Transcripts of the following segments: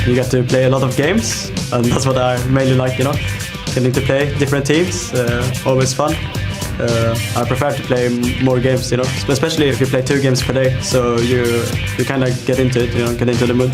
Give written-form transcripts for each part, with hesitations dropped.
you get to play a lot of games, and that's what I mainly like, you know. Getting to play different teams, always fun. I prefer to play more games, you know, especially if you play 2 games per day, so you kind of get into it, you know, get into the mood.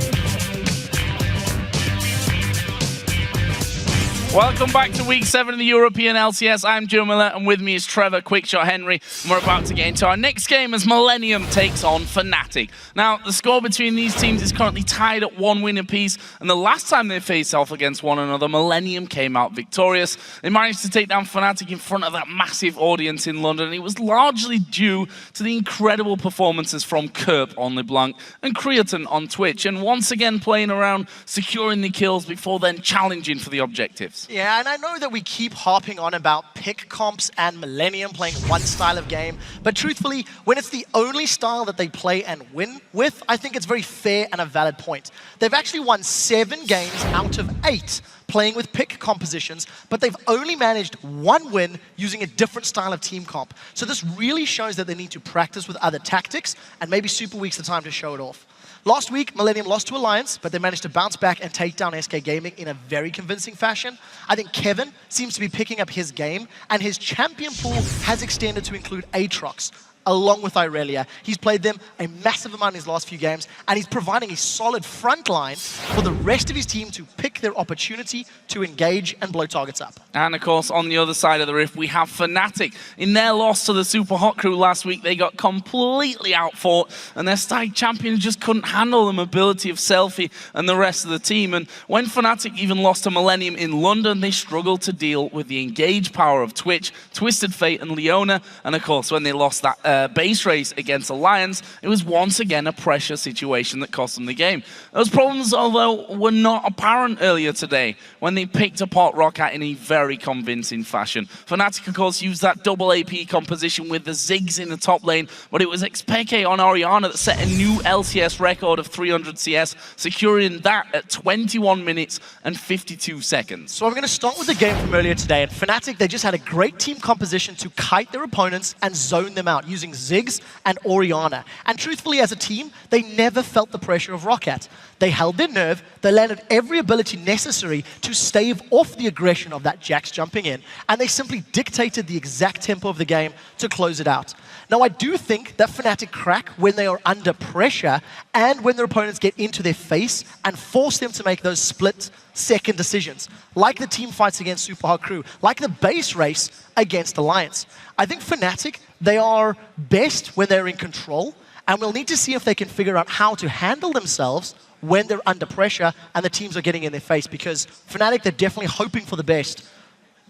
Welcome back to week 7 of the European LCS. I'm Joe Miller, and with me is Trevor Quickshot Henry. And we're about to get into our next game as Millennium takes on Fnatic. Now, the score between these teams is currently tied at 1 win apiece, and the last time they faced off against one another, Millennium came out victorious. They managed to take down Fnatic in front of that massive audience in London, and it was largely due to the incredible performances from Kerp on LeBlanc and Creatine on Twitch, and once again playing around, securing the kills before then challenging for the objectives. Yeah, and I know that we keep harping on about pick comps and Millennium playing one style of game, but truthfully, when it's the only style that they play and win with, I think it's very fair and a valid point. They've actually won 7 games out of 8 playing with pick compositions, but they've only managed 1 win using a different style of team comp. So this really shows that they need to practice with other tactics, and maybe Super Week's the time to show it off. Last week, Millennium lost to Alliance, but they managed to bounce back and take down SK Gaming in a very convincing fashion. I think Kevin seems to be picking up his game, and his champion pool has extended to include Aatrox, along with Irelia. He's played them a massive amount in his last few games, and he's providing a solid front line for the rest of his team to pick their opportunity to engage and blow targets up. And of course, on the other side of the rift, we have Fnatic. In their loss to the Super Hot Crew last week, they got completely outfought, and their stag champion just couldn't handle the mobility of Selfie and the rest of the team. And when Fnatic even lost to Millennium in London, they struggled to deal with the engage power of Twitch, Twisted Fate, and Leona. And of course, when they lost that base race against Alliance, it was once again a pressure situation that cost them the game. Those problems, although, were not apparent earlier today when they picked apart Roccat in a very convincing fashion. Fnatic, of course, used that double AP composition with the Ziggs in the top lane, but it was Xpeke on Orianna that set a new LCS record of 300 CS, securing that at 21 minutes and 52 seconds. So I'm going to start with the game from earlier today. And Fnatic, they just had a great team composition to kite their opponents and zone them out using Ziggs and Orianna. And truthfully, as a team, they never felt the pressure of Roccat. They held their nerve, they landed every ability necessary to stave off the aggression of that Jax jumping in, and they simply dictated the exact tempo of the game to close it out. Now, I do think that Fnatic crack when they are under pressure and when their opponents get into their face and force them to make those split-second decisions, like the team fights against Super Hot Crew, like the base race against Alliance. I think Fnatic, they are best when they're in control, and we'll need to see if they can figure out how to handle themselves when they're under pressure and the teams are getting in their face, because Fnatic, they're definitely hoping for the best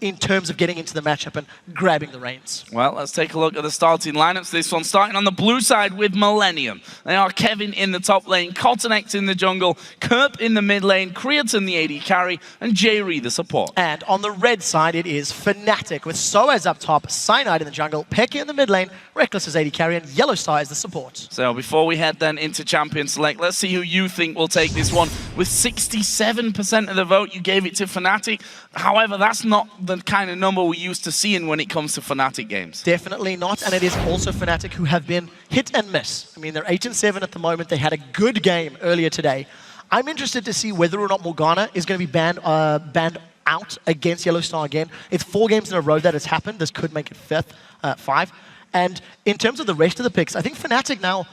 in terms of getting into the matchup and grabbing the reins. Well, let's take a look at the starting lineups. This one starting on the blue side with Millennium. They are Kevin in the top lane, Cottonex in the jungle, Kerp in the mid lane, Creatine the AD carry, and J-Ree the support. And on the red side, it is Fnatic with Soaz up top, Cyanide in the jungle, Pekka in the mid lane, Reckless as AD carry, and Yellowstar as the support. So before we head then into Champion Select, let's see who you think will take this one. With 67% of the vote, you gave it to Fnatic. However, that's not the kind of number we're used to seeing when it comes to Fnatic games. Definitely not, and it is also Fnatic who have been hit and miss. I mean, they're 8-7 at the moment. They had a good game earlier today. I'm interested to see whether or not Morgana is going to be banned out against Yellowstar again. It's 4 games in a row that has happened. This could make it 5. And in terms of the rest of the picks, I think Fnatic now,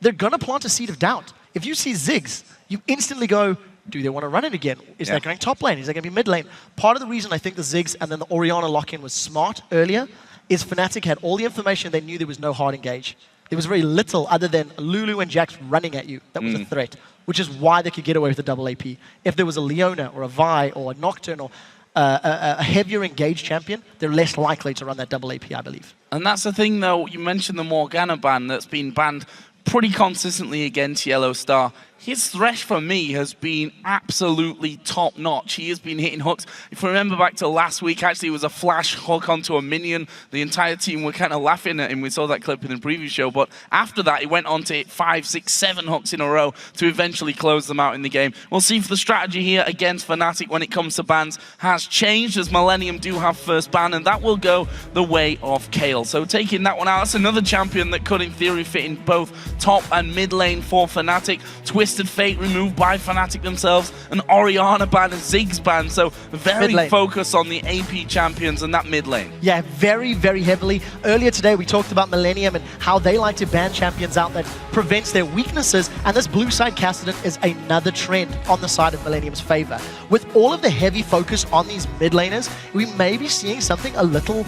they're going to plant a seed of doubt. If you see Ziggs, you instantly go, do they want to run it again? Is that going top lane? Is that going to be mid lane? Part of the reason I think the Ziggs and then the Orianna lock-in was smart earlier is Fnatic had all the information. They knew there was no hard engage. There was very little other than Lulu and Jax running at you. That was a threat, which is why they could get away with the double AP. If there was a Leona or a Vi or a Nocturne or a heavier engaged champion, they're less likely to run that double AP, I believe. And that's the thing, though. You mentioned the Morgana ban that's been banned pretty consistently against Yellowstar. His thresh for me has been absolutely top-notch. He has been hitting hooks. If you remember back to last week, actually, it was a flash hook onto a minion. The entire team were kind of laughing at him. We saw that clip in the preview show. But after that, he went on to hit 5, 6, 7 hooks in a row to eventually close them out in the game. We'll see if the strategy here against Fnatic when it comes to bans has changed, as Millennium do have first ban, and that will go the way of Kayle. So taking that one out, that's another champion that could, in theory, fit in both top and mid lane for Fnatic. Twist Twisted Fate removed by Fnatic themselves, an Orianna ban, a Ziggs ban, so very focused on the AP champions and that mid lane. Yeah, very, very heavily. Earlier today, we talked about Millennium and how they like to ban champions out that prevents their weaknesses, and this blue side Cassidy is another trend on the side of Millennium's favor. With all of the heavy focus on these mid laners, we may be seeing something a little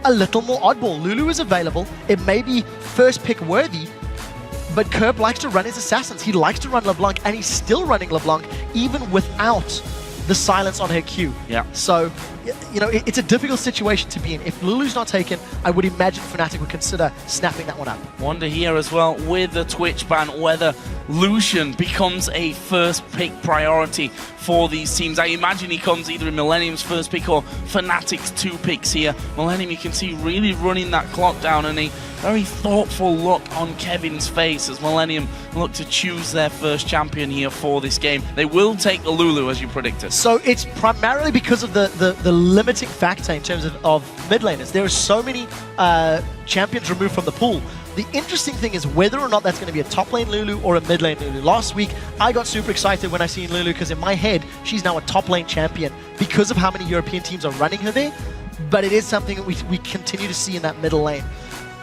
more oddball. Lulu is available. It may be first pick worthy, but Kerp likes to run his assassins. He likes to run LeBlanc, and he's still running LeBlanc even without the silence on her Q. Yeah. So, you know, it's a difficult situation to be in. If Lulu's not taken, I would imagine Fnatic would consider snapping that one up. Wonder here as well, with the Twitch ban, whether Lucian becomes a first pick priority for these teams. I imagine he comes either in Millennium's first pick or Fnatic's 2 picks here. Millennium, you can see, really running that clock down, and a very thoughtful look on Kevin's face as Millennium look to choose their first champion here for this game. They will take the Lulu, as you predicted. So it's primarily because of the limiting factor in terms of mid laners. There are so many champions removed from the pool. The interesting thing is whether or not that's going to be a top lane Lulu or a mid lane Lulu. Last week, I got super excited when I seen Lulu because in my head, she's now a top lane champion because of how many European teams are running her there. But it is something that we continue to see in that middle lane.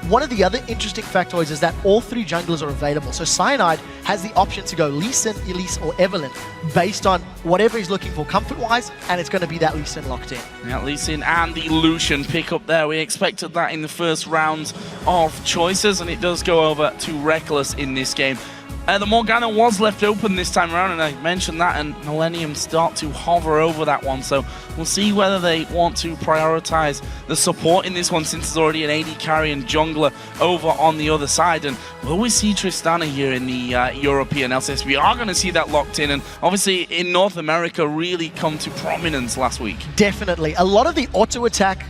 One of the other interesting factoids is that all 3 junglers are available. So Cyanide has the option to go Lee Sin, Elise, or Evelynn based on whatever he's looking for comfort-wise, and it's going to be that Lee Sin locked in. Yeah, Lee Sin and the Lucian pick up there. We expected that in the first rounds of choices, and it does go over to Reckless in this game. The Morgana was left open this time around, and I mentioned that, and Millennium start to hover over that one, so we'll see whether they want to prioritize the support in this one, since there's already an AD carry and jungler over on the other side. And will we see Tristana here in the European LCS? We are going to see that locked in, and obviously in North America really come to prominence last week. Definitely. A lot of the auto attack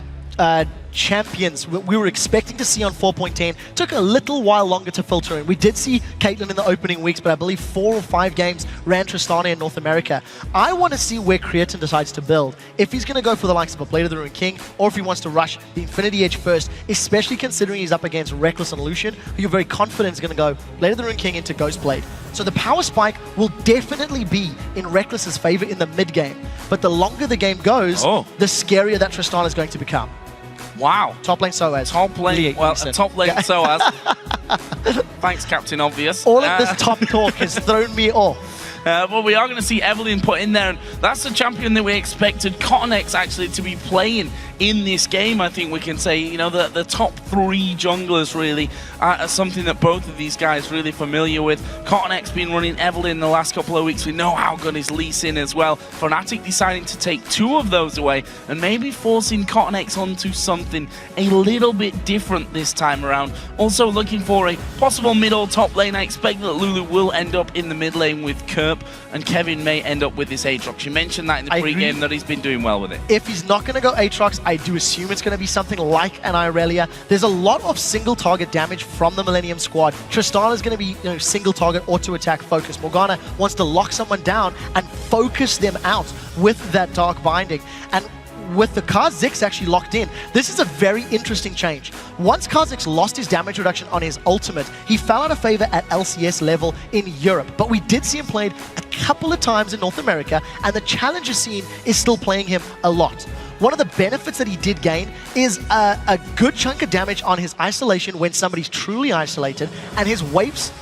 champions we were expecting to see on 4.10 took a little while longer to filter in. We did see Caitlyn in the opening weeks, but I believe 4 or 5 games ran Tristana in North America. I want to see where Creatine decides to build. If he's going to go for the likes of a Blade of the Ruined King, or if he wants to rush the Infinity Edge first, especially considering he's up against Reckless and Lucian, who you're very confident is going to go Blade of the Ruined King into Ghostblade. So the power spike will definitely be in Reckless's favor in the mid game. But the longer the game goes, the scarier that Tristana is going to become. Wow. Top lane Soaz. Top lane, well, top lane Soaz. Thanks, Captain Obvious. All of this top talk has thrown me off. But we are going to see Evelynn put in there, and that's the champion that we expected Cottonex actually to be playing in this game. I think we can say, you know, the top 3 junglers really are something that both of these guys really familiar with. Cottonex been running Evelynn the last couple of weeks. We know how good his Lee Sin as well. Fnatic deciding to take 2 of those away and maybe forcing Cottonex onto something a little bit different this time around. Also looking for a possible mid or top lane. I expect that Lulu will end up in the mid lane with Kerp, and Kevin may end up with this Aatrox. You mentioned that in the pre-game that he's been doing well with it. If he's not going to go Aatrox, I do assume it's going to be something like an Irelia. There's a lot of single target damage from the Millennium squad. Tristana's going to be, you know, single target auto attack focus. Morgana wants to lock someone down and focus them out with that Dark Binding. And with the Kha'Zix actually locked in, this is a very interesting change. Once Kha'Zix lost his damage reduction on his ultimate, he fell out of favor at LCS level in Europe. But we did see him played a couple of times in North America, and the challenger scene is still playing him a lot. One of the benefits that he did gain is a good chunk of damage on his isolation when somebody's truly isolated, and his waves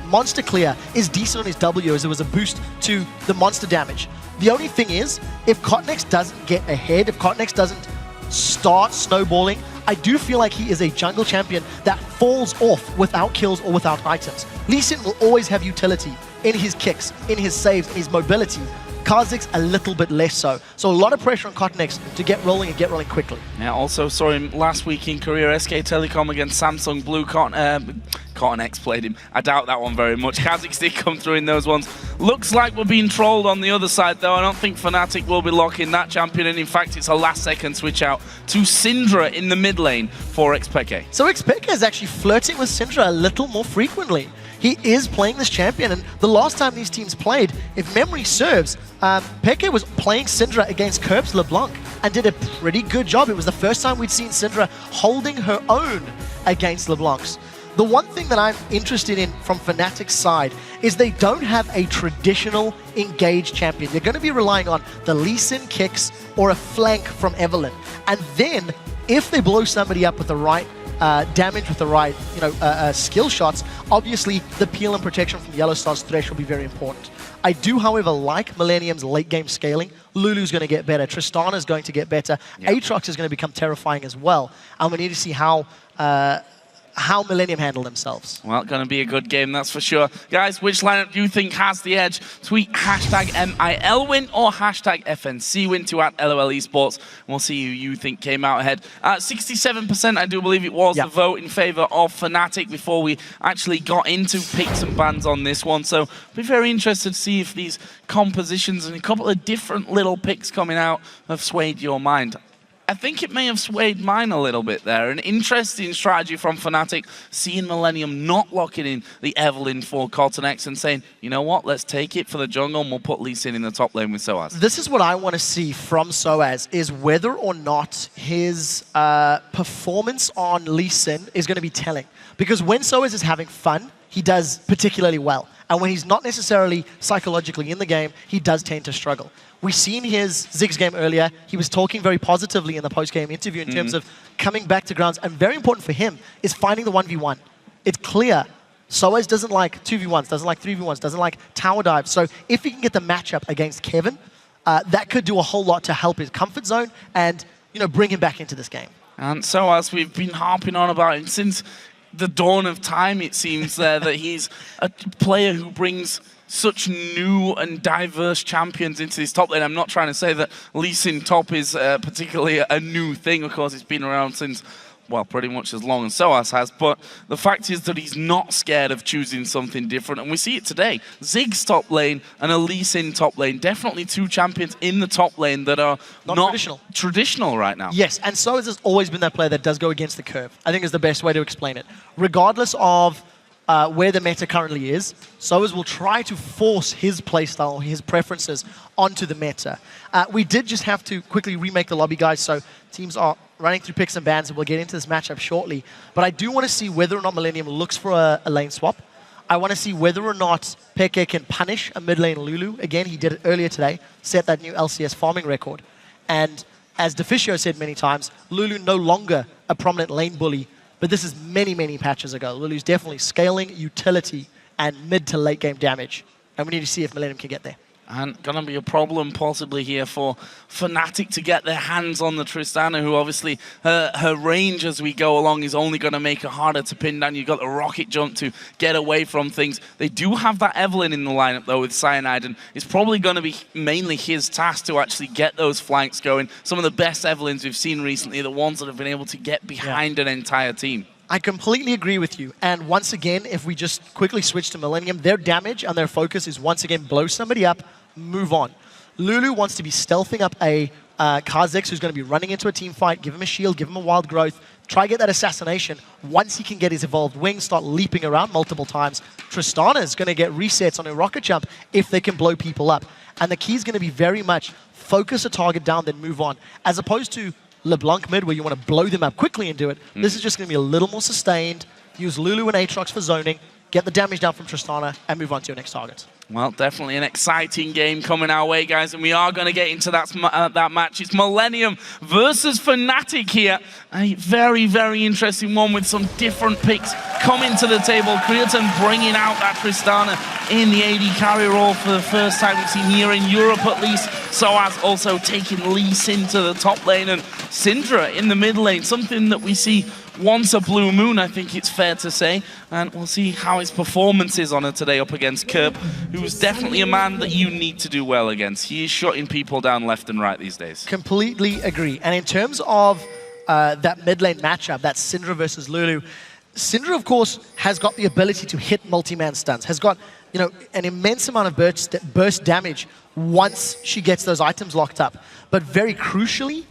monster clear is decent on his W, as it was a boost to the monster damage. The only thing is, if Cottonex doesn't get ahead, if Cottonex doesn't start snowballing, I do feel like he is a jungle champion that falls off without kills or without items. Lee Sin will always have utility in his kicks, in his saves, in his mobility. Kha'Zix a little bit less so. So a lot of pressure on Cottonex to get rolling and get rolling quickly. Yeah, also saw him last week in Korea, SK Telecom against Samsung Blue. Cottonex played him. I doubt that one very much. Kha'Zix did come through in those ones. Looks like we're being trolled on the other side, though. I don't think Fnatic will be locking that champion, and in fact, it's a last-second switch out to Syndra in the mid lane for Xpeke. So Xpeke is actually flirting with Syndra a little more frequently. He is playing this champion, and the last time these teams played, if memory serves, Peke was playing Syndra against Kerp's LeBlanc and did a pretty good job. It was the first time we'd seen Syndra holding her own against LeBlanc's. The one thing that I'm interested in from Fnatic's side is they don't have a traditional engaged champion. They're going to be relying on the Lee Sin kicks or a flank from Evelynn. And then, if they blow somebody up with the right damage, with the right skill shots, obviously the peel and protection from Yellow Star's Thresh will be very important. I do, however, like Millennium's late game scaling. Lulu's going to get better. Tristana's going to get better. Aatrox is going to become terrifying as well. And we need to see how Millennium handle themselves. Well, going to be a good game, that's for sure. Guys, which lineup do you think has the edge? Tweet #MILWin or #FNCWin to @LOL Esports. We'll see who you think came out ahead. 67%, I do believe it was the vote in favor of Fnatic before we actually got into picks and bans on this one. So, be very interested to see if these compositions and a couple of different little picks coming out have swayed your mind. I think it may have swayed mine a little bit there. An interesting strategy from Fnatic, seeing Millennium not locking in the Evelynn for Cotton X and saying, you know what, let's take it for the jungle and we'll put Lee Sin in the top lane with Soaz. This is what I want to see from Soaz, is whether or not his performance on Lee Sin is going to be telling. Because when Soaz is having fun, he does particularly well. And when he's not necessarily psychologically in the game, he does tend to struggle. We've seen his Ziggs game earlier. He was talking very positively in the post-game interview in terms of coming back to grounds. And very important for him is finding the 1v1. It's clear Soaz doesn't like 2v1s, doesn't like 3v1s, doesn't like tower dives. So if he can get the matchup against Kevin, that could do a whole lot to help his comfort zone and bring him back into this game. And Soaz, we've been harping on about him since the dawn of time, it seems, that he's a player who brings such new and diverse champions into this top lane. I'm not trying to say that Lee Sin top is particularly a new thing. Of course, it's been around since, well, pretty much as long as Soaz has. But the fact is that he's not scared of choosing something different. And we see it today. Ziggs top lane and a Lee Sin top lane. Definitely two champions in the top lane that are not traditional right now. Yes, and Soaz has always been that player that does go against the curve. I think is the best way to explain it. Regardless of where the meta currently is, Soaz will try to force his playstyle, his preferences onto the meta. We did just have to quickly remake the lobby, guys, so teams are running through picks and bans, and we'll get into this matchup shortly. But I do want to see whether or not Millennium looks for a lane swap. I want to see whether or not Peke can punish a mid lane Lulu. Again, he did it earlier today, set that new LCS farming record. And as Deficio said many times, Lulu no longer a prominent lane bully. But this is many, many patches ago. Lulu's definitely scaling, utility, and mid to late game damage. And we need to see if Millennium can get there. And going to be a problem possibly here for Fnatic to get their hands on the Tristana, who obviously her range as we go along is only going to make it harder to pin down. You've got the rocket jump to get away from things. They do have that Evelynn in the lineup though with Cyanide, and it's probably going to be mainly his task to actually get those flanks going. Some of the best Evelynns we've seen recently are the ones that have been able to get behind an entire team. I completely agree with you. And once again, if we just quickly switch to Millennium, their damage and their focus is once again blow somebody up, move on. Lulu wants to be stealthing up a Kha'Zix who's going to be running into a team fight, give him a shield, give him a wild growth, try get that assassination. Once he can get his evolved wings, start leaping around multiple times, Tristana is going to get resets on a rocket jump if they can blow people up. And the key is going to be very much focus a target down, then move on. As opposed to LeBlanc mid, where you want to blow them up quickly and do it. This is just going to be a little more sustained. Use Lulu and Aatrox for zoning, get the damage down from Tristana, and move on to your next target. Well, definitely an exciting game coming our way, guys, and we are going to get into that match. It's Millennium versus Fnatic here. A very, very interesting one with some different picks coming to the table. Creatine bringing out that Tristana in the AD carry role for the first time we've seen here in Europe at least. Soaz also taking Lee Sin to the top lane, and Syndra in the mid lane, something that we see once a blue moon, I think it's fair to say. And we'll see how his performance is on it today up against Kerp, who's definitely a man that you need to do well against. He is shutting people down left and right these days. Completely agree. And in terms of that mid lane matchup, that's Syndra versus Lulu, Syndra, of course, has got the ability to hit multi-man stuns, has got an immense amount of burst damage once she gets those items locked up. But very crucially,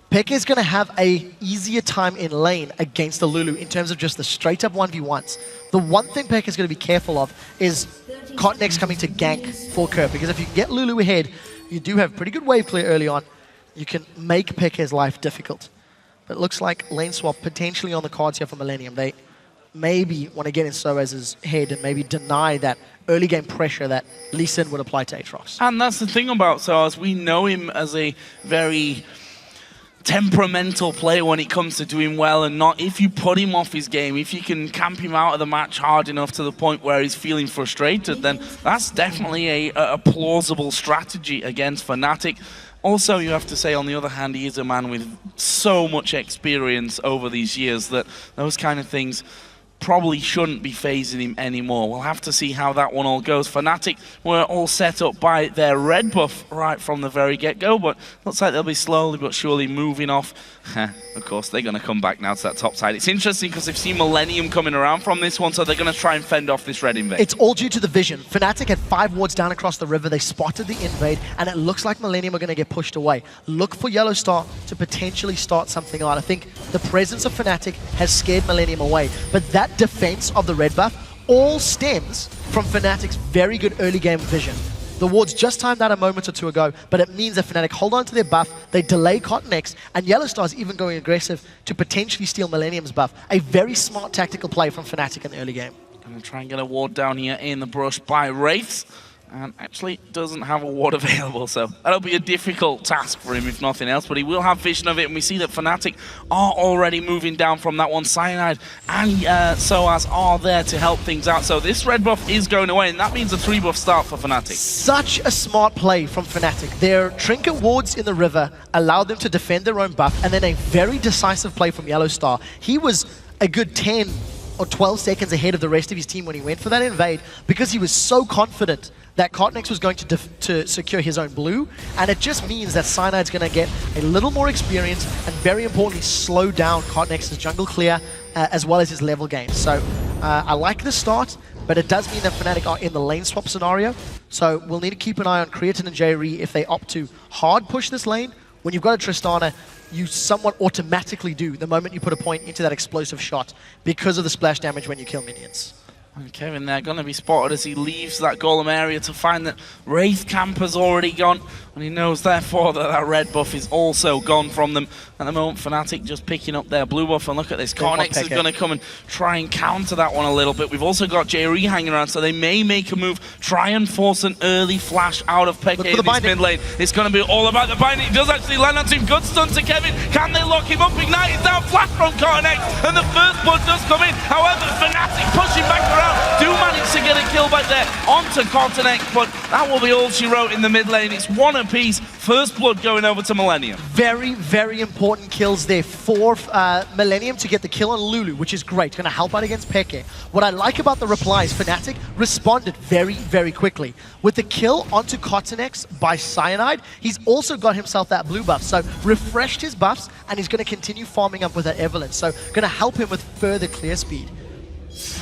Peke is going to have an easier time in lane against the Lulu in terms of just the straight up 1v1s. The one thing Peke is going to be careful of is Cotton X coming to gank for Kerp, because if you can get Lulu ahead, you do have pretty good wave clear early on. You can make Peke's life difficult. But it looks like lane swap potentially on the cards here for Millennium. They maybe want to get in Soaz's head and maybe deny that early game pressure that Lee Sin would apply to Aatrox. And that's the thing about Soaz. We know him as a very temperamental player when it comes to doing well and not. If you put him off his game, if you can camp him out of the match hard enough to the point where he's feeling frustrated, then that's definitely a plausible strategy against Fnatic. Also, you have to say, on the other hand, he is a man with so much experience over these years that those kind of things probably shouldn't be phasing him anymore. We'll have to see how that one all goes. Fnatic were all set up by their red buff right from the very get-go, but looks like they'll be slowly but surely moving off. Of course, they're going to come back now to that top side. It's interesting because they've seen Millennium coming around from this one, so they're going to try and fend off this red invade. It's all due to the vision. Fnatic had 5 wards down across the river. They spotted the invade, and it looks like Millennium are going to get pushed away. Look for Yellow Star to potentially start something out. I think the presence of Fnatic has scared Millennium away, but that defense of the red buff all stems from Fnatic's very good early game vision. The wards just timed out a moment or two ago, but it means that Fnatic hold on to their buff, they delay Cotton X, and Yellow Star's even going aggressive to potentially steal Millennium's buff. A very smart tactical play from Fnatic in the early game. Gonna try and get a ward down here in the brush by Wraiths. And actually doesn't have a ward available, so that'll be a difficult task for him if nothing else, but he will have vision of it, and we see that Fnatic are already moving down from that one. Cyanide and Soaz are there to help things out, so this red buff is going away, and that means a 3-buff start for Fnatic. Such a smart play from Fnatic. Their trinket wards in the river allowed them to defend their own buff, and then a very decisive play from Yellow Star. He was a good 10 or 12 seconds ahead of the rest of his team when he went for that invade, because he was so confident that Cotton X was going to secure his own blue, and it just means that Cyanide's going to get a little more experience and, very importantly, slow down Cotton X's jungle clear as well as his level gain. So I like the start, but it does mean that Fnatic are in the lane swap scenario, so we'll need to keep an eye on Creatine and Jerry if they opt to hard push this lane. When you've got a Tristana, you somewhat automatically do the moment you put a point into that explosive shot because of the splash damage when you kill minions. And Kevin there going to be spotted as he leaves that golem area to find that Wraith Camp has already gone, and he knows therefore that that red buff is also gone from them. At the moment, Fnatic just picking up their blue buff, and look at this, Cornix is going to come and try and counter that one a little bit. We've also got JRE hanging around, so they may make a move, try and force an early flash out of Peke in this mid lane. It's going to be all about the binding. He does actually land on him. Good stun to Kevin. Can they lock him up? Ignite is down, flash from Cornix, and the first blood does come in. However, Fnatic pushing back around. Do manage to get a kill back there onto Cotton X, but that will be all she wrote in the mid lane. It's one apiece. First blood going over to Millennium. Very, very important kills there for Millennium to get the kill on Lulu, which is great. Going to help out against Peke. What I like about the replies, Fnatic responded very, very quickly. With the kill onto Cotton X by Cyanide, he's also got himself that blue buff, so refreshed his buffs, and he's going to continue farming up with that Evelynn, so going to help him with further clear speed.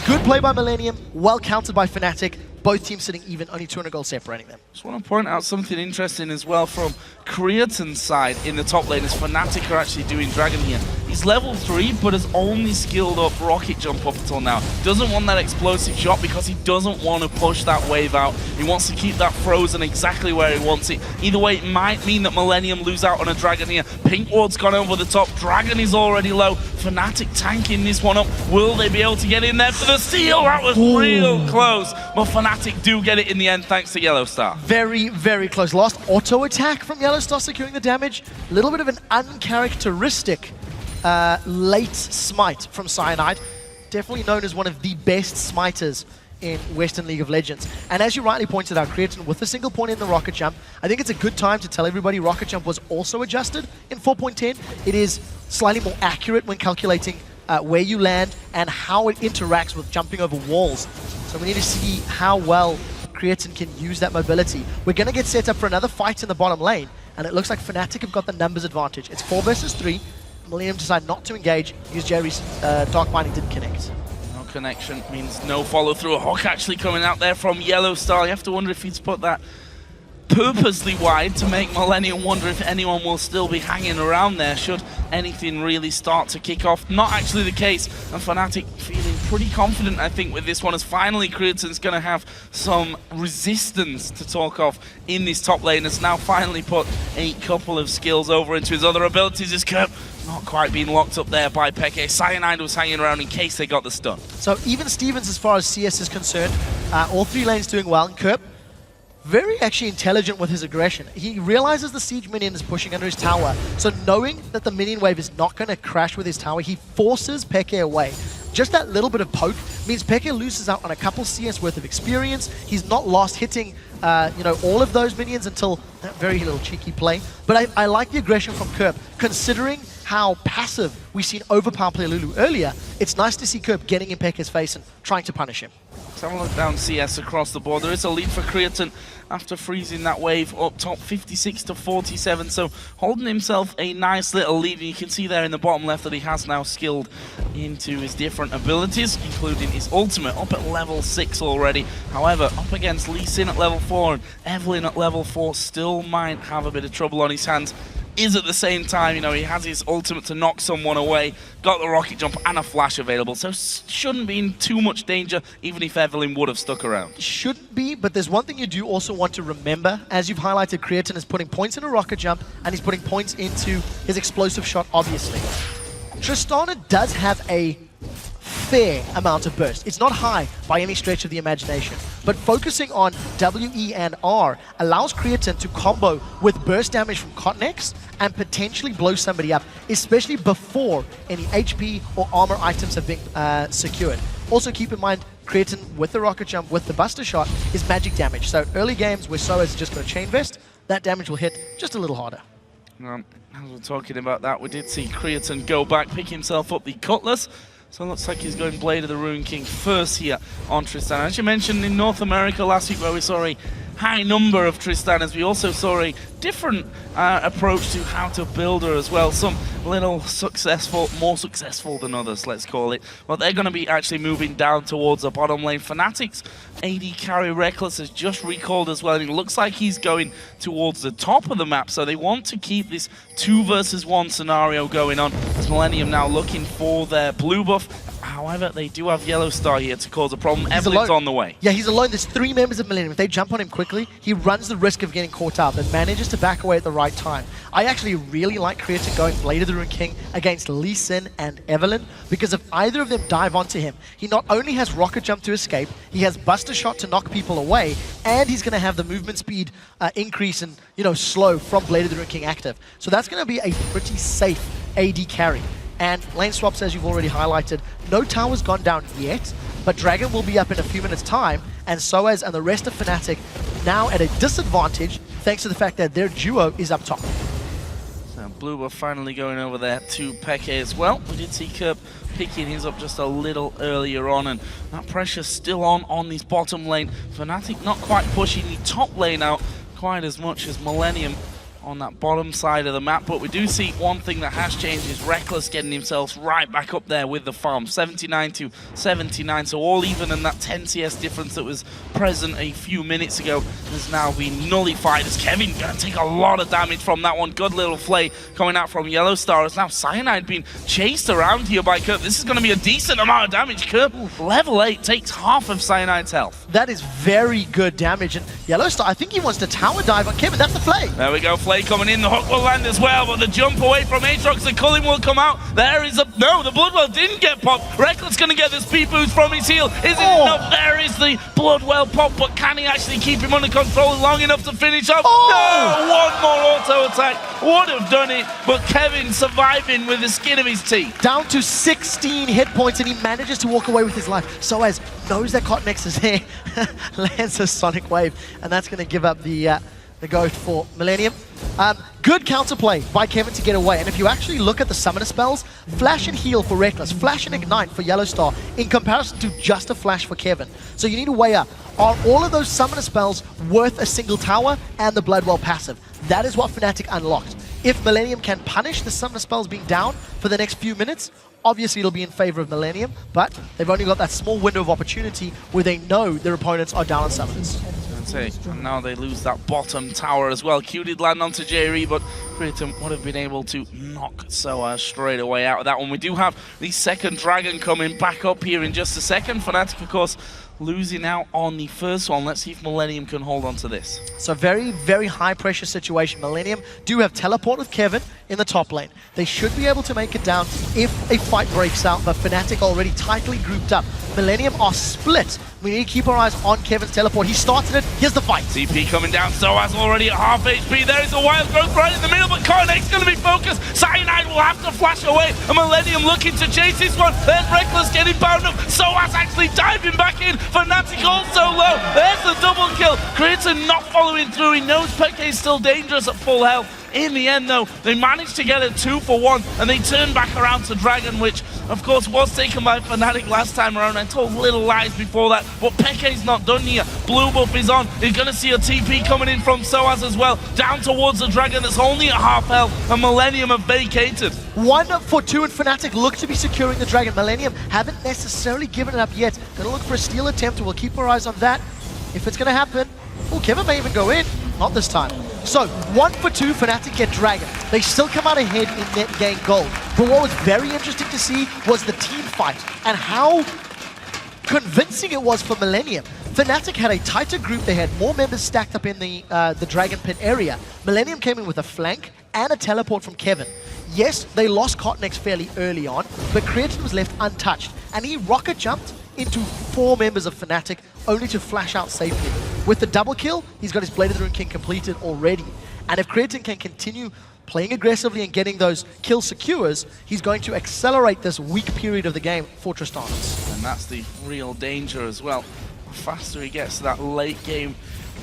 Good play by Millennium, well countered by Fnatic. Both teams sitting even, only 200 gold separating them. Just want to point out something interesting as well from Creatine's side in the top lane, as Fnatic are actually doing Dragon here. He's level 3, but has only skilled up Rocket Jump up until now. Doesn't want that explosive shot because he doesn't want to push that wave out. He wants to keep that frozen exactly where he wants it. Either way, it might mean that Millennium lose out on a Dragon here. Pink Ward's gone over the top. Dragon is already low. Fnatic tanking this one up. Will they be able to get in there for the steal? That was real close, but Fnatic do get it in the end thanks to Yellow Star. Very, very close. Last auto attack from Yellow Star securing the damage. A little bit of an uncharacteristic late smite from Cyanide. Definitely known as one of the best smiters in Western League of Legends. And as you rightly pointed out, Creatine with a single point in the Rocket Jump, I think it's a good time to tell everybody Rocket Jump was also adjusted in 4.10. It is slightly more accurate when calculating where you land and how it interacts with jumping over walls. So we need to see how well Creatine can use that mobility. We're going to get set up for another fight in the bottom lane, and it looks like Fnatic have got the numbers advantage. It's 4 versus 3. Millennium decide not to engage because Jerry's Dark Binding didn't connect. No connection means no follow through. A Hawk actually coming out there from Yellow Star. You have to wonder if he's put that purposely wide to make Millennium wonder if anyone will still be hanging around there should anything really start to kick off. Not actually the case, and Fnatic feeling pretty confident, I think, with this one, as finally Creatine's going to have some resistance to talk of in this top lane. It's now finally put a couple of skills over into his other abilities. His Curb not quite being locked up there by Peke. Cyanide was hanging around in case they got the stun. So even Stevens, as far as CS is concerned, all 3 lanes doing well. And Kerp, very actually intelligent with his aggression. He realizes the siege minion is pushing under his tower. So knowing that the minion wave is not going to crash with his tower, he forces Peke away. Just that little bit of poke means Peke loses out on a couple CS worth of experience. He's not lost hitting all of those minions until that very little cheeky play. But I like the aggression from Kerp. Considering how passive we've seen Overpower play Lulu earlier, it's nice to see Kerp getting in Peke's face and trying to punish him. Let's have a look down CS across the board. There is a lead for Creaton after freezing that wave up top, 56-47. So holding himself a nice little lead. And you can see there in the bottom left that he has now skilled into his different abilities, including his ultimate up at level 6 already. However, up against Lee Sin at level 4 and Evelyn at level 4 still might have a bit of trouble on his hands. Is at the same time, he has his ultimate to knock someone away, got the rocket jump and a flash available, so shouldn't be in too much danger, even if Evelyn would have stuck around. Shouldn't be, but there's one thing you do also want to remember. As you've highlighted, Creaton is putting points in a rocket jump, and he's putting points into his explosive shot, obviously. Tristana does have a fair amount of burst. It's not high by any stretch of the imagination, but focusing on W, E, and R allows Creaton to combo with burst damage from Cotnex and potentially blow somebody up, especially before any HP or armor items have been secured. Also keep in mind, Creaton with the rocket jump, with the buster shot, is magic damage. So early games where Soa's just got a chain vest, that damage will hit just a little harder. As we're talking about that, we did see Creaton go back, pick himself up the Cutlass. So it looks like he's going Blade of the Ruin King first here on Tristan. As you mentioned, in North America last week where we saw a high number of Tristanas, we also saw a different approach to how to build her as well. Some little successful, more successful than others, let's call it. Well, they're going to be actually moving down towards the bottom lane. Fnatic's AD carry Reckless has just recalled as well, and it looks like he's going towards the top of the map. So they want to keep this 2 versus 1 scenario going on, as Millennium now looking for their blue buff. However, they do have Yellow Star here to cause a problem. Evelyn's on the way. Yeah, he's alone. There's 3 members of Millennium. If they jump on him quickly, he runs the risk of getting caught out, but manages to back away at the right time. I actually really like Creator going Blade of the Ruin King against Lee Sin and Evelyn, because if either of them dive onto him, he not only has Rocket Jump to escape, he has Buster Shot to knock people away, and he's going to have the movement speed increase and, slow from Blade of the Ruin King active. So that's going to be a pretty safe AD carry. And lane swaps, as you've already highlighted, no tower's gone down yet, but Dragon will be up in a few minutes' time, and Soaz and the rest of Fnatic now at a disadvantage thanks to the fact that their duo is up top. So Blue were finally going over there to Peke as well. We did see Kerp picking his up just a little earlier on, and that pressure's still on this bottom lane. Fnatic not quite pushing the top lane out quite as much as Millennium on that bottom side of the map, but we do see one thing that has changed is Reckless getting himself right back up there with the farm, 79-79, so all even, and that 10 CS difference that was present a few minutes ago has now been nullified, as Kevin gonna take a lot of damage from that one. Good little flay coming out from Yellow Star, as now Cyanide being chased around here by Kerp. This is gonna be a decent amount of damage. Kerp, level 8, takes half of Cyanide's health. That is very good damage, and Yellow Star, I think he wants to tower dive on Kevin. That's the flay. There we go, flay coming in, the hook will land as well, but the jump away from Aatrox, the culling will come out. There is no, the Bloodwell didn't get popped. Reckless gonna get the speed boost from his heal. Is it enough? There is the Bloodwell pop, but can he actually keep him under control long enough to finish off? No, one more auto attack would have done it, but Kevin surviving with the skin of his teeth. Down to 16 hit points, and he manages to walk away with his life. Soaz knows that Cotnex is there, lands a Sonic Wave, and that's gonna give up the ghost for Millennium. Good counterplay by Kevin to get away, and if you actually look at the summoner spells, Flash and Heal for Reckless, Flash and Ignite for Yellow Star, in comparison to just a Flash for Kevin. So you need to weigh up, are all of those summoner spells worth a single tower and the Bloodwell passive? That is what Fnatic unlocked. If Millennium can punish the summoner spells being down for the next few minutes, obviously it'll be in favor of Millennium, but they've only got that small window of opportunity where they know their opponents are down on summoners. And now they lose that bottom tower as well. Q did land onto Jerry, but Creaton would have been able to knock Soa straight away out of that one. We do have the second Dragon coming back up here in just a second. Fnatic, of course, losing out on the first one. Let's see if Millennium can hold on to this. So very, very high pressure situation. Millennium do have teleport with Kevin in the top lane. They should be able to make it down if a fight breaks out, but Fnatic already tightly grouped up. Millennium are split. We need to keep our eyes on Kevin's teleport. He started it. Here's the fight. TP coming down. Soaz already at half HP. There is a wild growth right in the middle, but Cornex's going to be focused. Cyanide will have to flash away. And Millennium looking to chase this one. There's Reckless getting bound up. Soaz actually diving back in. Fnatic also low. There's the double kill. Creator not following through. He knows Peke is still dangerous at full health. In the end, though, they managed to get a 2-for-1, and they turned back around to Dragon, which, of course, was taken by Fnatic last time around and told little lies before that. But Peke's not done here. Blue buff is on. He's going to see a TP coming in from Soaz as well, down towards the Dragon that's only at half health, and Millennium have vacated. 1-for-2, and Fnatic look to be securing the Dragon. Millennium haven't necessarily given it up yet. Going to look for a steal attempt, and we'll keep our eyes on that. If it's going to happen, oh, Kevin may even go in. Not this time. So, 1-for-2, Fnatic get Dragon. They still come out ahead in net gain gold. But what was very interesting to see was the team fight and how convincing it was for Millennium. Fnatic had a tighter group. They had more members stacked up in the Dragon Pit area. Millennium came in with a flank and a teleport from Kevin. Yes, they lost Cotnex fairly early on, but Creatin was left untouched. And he rocket jumped into 4 members of Fnatic, only to flash out safely. With the double kill, he's got his Blade of the Rune King completed already. And if Creatin can continue playing aggressively and getting those kill secures, he's going to accelerate this weak period of the game for Tristanus. And that's the real danger as well. The faster he gets to that late game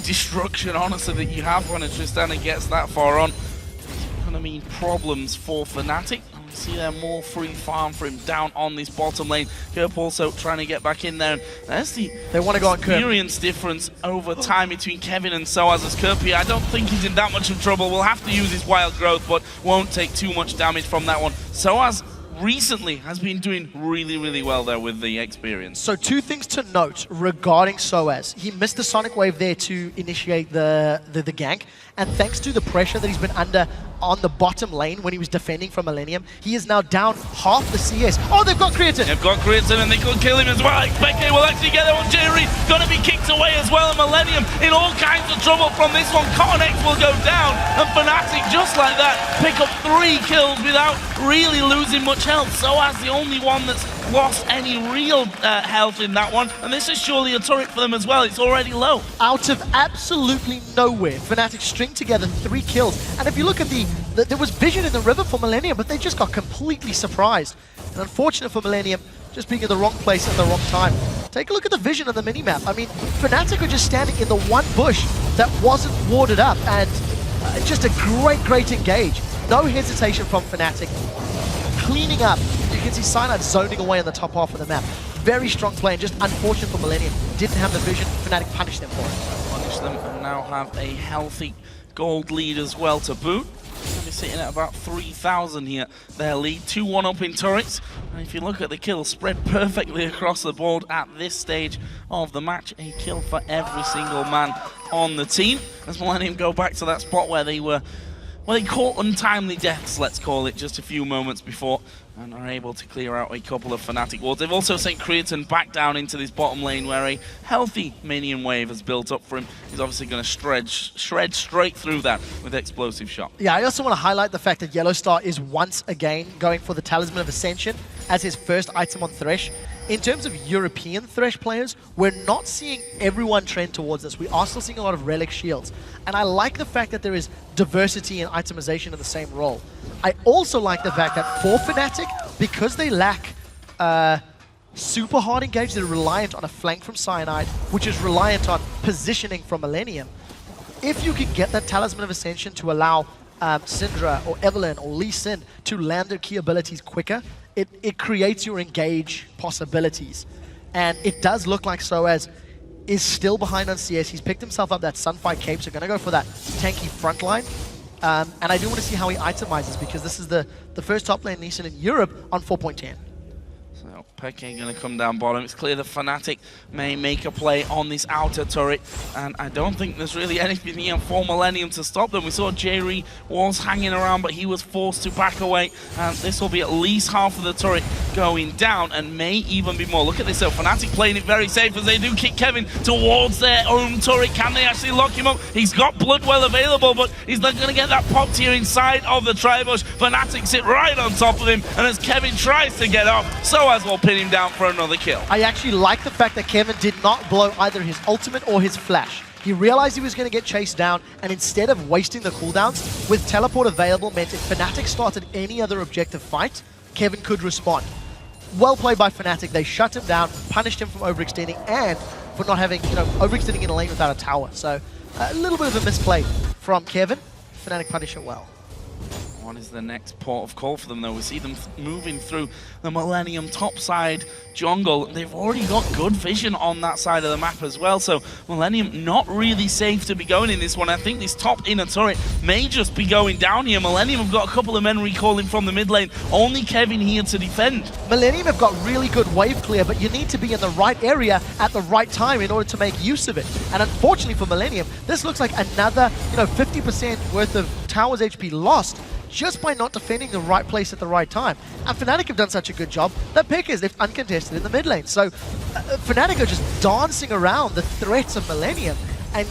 destruction, honestly, that you have when a Tristana gets that far on, it's going to mean problems for Fnatic. We see there more free farm for him down on this bottom lane. Kerp also trying to get back in there. And there's the they want to go on Kerp. Experience difference over time between Kevin and Soaz as Kerp here. I don't think he's in that much of trouble. We'll have to use his wild growth, but won't take too much damage from that one. Soaz recently has been doing really, really well there with the experience. So 2 things to note regarding Soaz. He missed the Sonic Wave there to initiate the gank, and thanks to the pressure that he's been under on the bottom lane when he was defending from Millennium, he is now down half the CS. Oh, they've got Creatin! They've got Creatin and they could kill him as well. Expect they will actually get there on Jerry. Gonna be kicked away as well, and Millennium in all kinds of trouble from this one. Cotnex will go down, and Fnatic, just like that, pick up 3 kills without really losing much health. Soaz the only one that's lost any real health in that one, and this is surely a turret for them as well. It's already low. Out of absolutely nowhere, Fnatic string together 3 kills. And if you look at there was vision in the river for Millennium, but they just got completely surprised. And unfortunate for Millennium, just being in the wrong place at the wrong time. Take a look at the vision on the minimap. I mean, Fnatic were just standing in the one bush that wasn't warded up, and just a great engage. No hesitation from Fnatic. Cleaning up. You can see Cyanide zoning away on the top half of the map. Very strong play, and just unfortunate for Millennium. Didn't have the vision. Fnatic punished them for it. Punish them and now have a healthy gold lead as well to boot. They'll be sitting at about 3,000 here. Their lead, 2-1 up in turrets. And if you look at the kills, spread perfectly across the board at this stage of the match. A kill for every single man on the team. As Millennium go back to that spot where they were, well, they caught untimely deaths, let's call it, just a few moments before, and are able to clear out a couple of Fnatic wards. They've also sent Creatin back down into this bottom lane where a healthy minion wave has built up for him. He's obviously going to shred straight through that with Explosive Shot. Yeah, I also want to highlight the fact that Yellowstar is once again going for the Talisman of Ascension as his first item on Thresh. In terms of European Thresh players, we're not seeing everyone trend towards this. We are still seeing a lot of Relic Shields. And I like the fact that there is diversity and itemization in the same role. I also like the fact that for Fnatic, because they lack super hard engage, they're reliant on a flank from Cyanide, which is reliant on positioning from Millennium. If you can get that Talisman of Ascension to allow Syndra or Evelynn or Lee Sin to land their key abilities quicker, it creates your engage possibilities. And it does look like Soaz is still behind on CS. He's picked himself up that Sunfight Cape, so going to go for that tanky front line. And I do want to see how he itemizes, because this is the first top lane Lee Sin in Europe on 4.10. So Peke going to come down bottom. It's clear the Fnatic may make a play on this outer turret, and I don't think there's really anything here for Millennium to stop them. We saw Jerry was hanging around, but he was forced to back away, and this will be at least half of the turret going down, and may even be more. Look at this though, Fnatic playing it very safe as they do kick Kevin towards their own turret. Can they actually lock him up? He's got Bloodwell available, but he's not going to get that popped here inside of the Tribush. Fnatic sit right on top of him, and as Kevin tries to get off, Soaz will pin him down for another kill. I actually like the fact that Kevin did not blow either his ultimate or his flash. He realized he was going to get chased down, and instead of wasting the cooldowns, with teleport available meant if Fnatic started any other objective fight, Kevin could respond. Well played by Fnatic. They shut him down, punished him from overextending, and for not having, overextending in a lane without a tower. So a little bit of a misplay from Kevin. Fnatic punish it well. What is the next port of call for them, though? We see them moving through the Millennium topside jungle. They've already got good vision on that side of the map as well, so Millennium not really safe to be going in this one. I think this top inner turret may just be going down here. Millennium have got a couple of men recalling from the mid lane. Only Kevin here to defend. Millennium have got really good wave clear, but you need to be in the right area at the right time in order to make use of it. And unfortunately for Millennium, this looks like another 50% worth of towers HP lost, just by not defending the right place at the right time. And Fnatic have done such a good job that Pick is left uncontested in the mid lane. So Fnatic are just dancing around the threats of Millennium and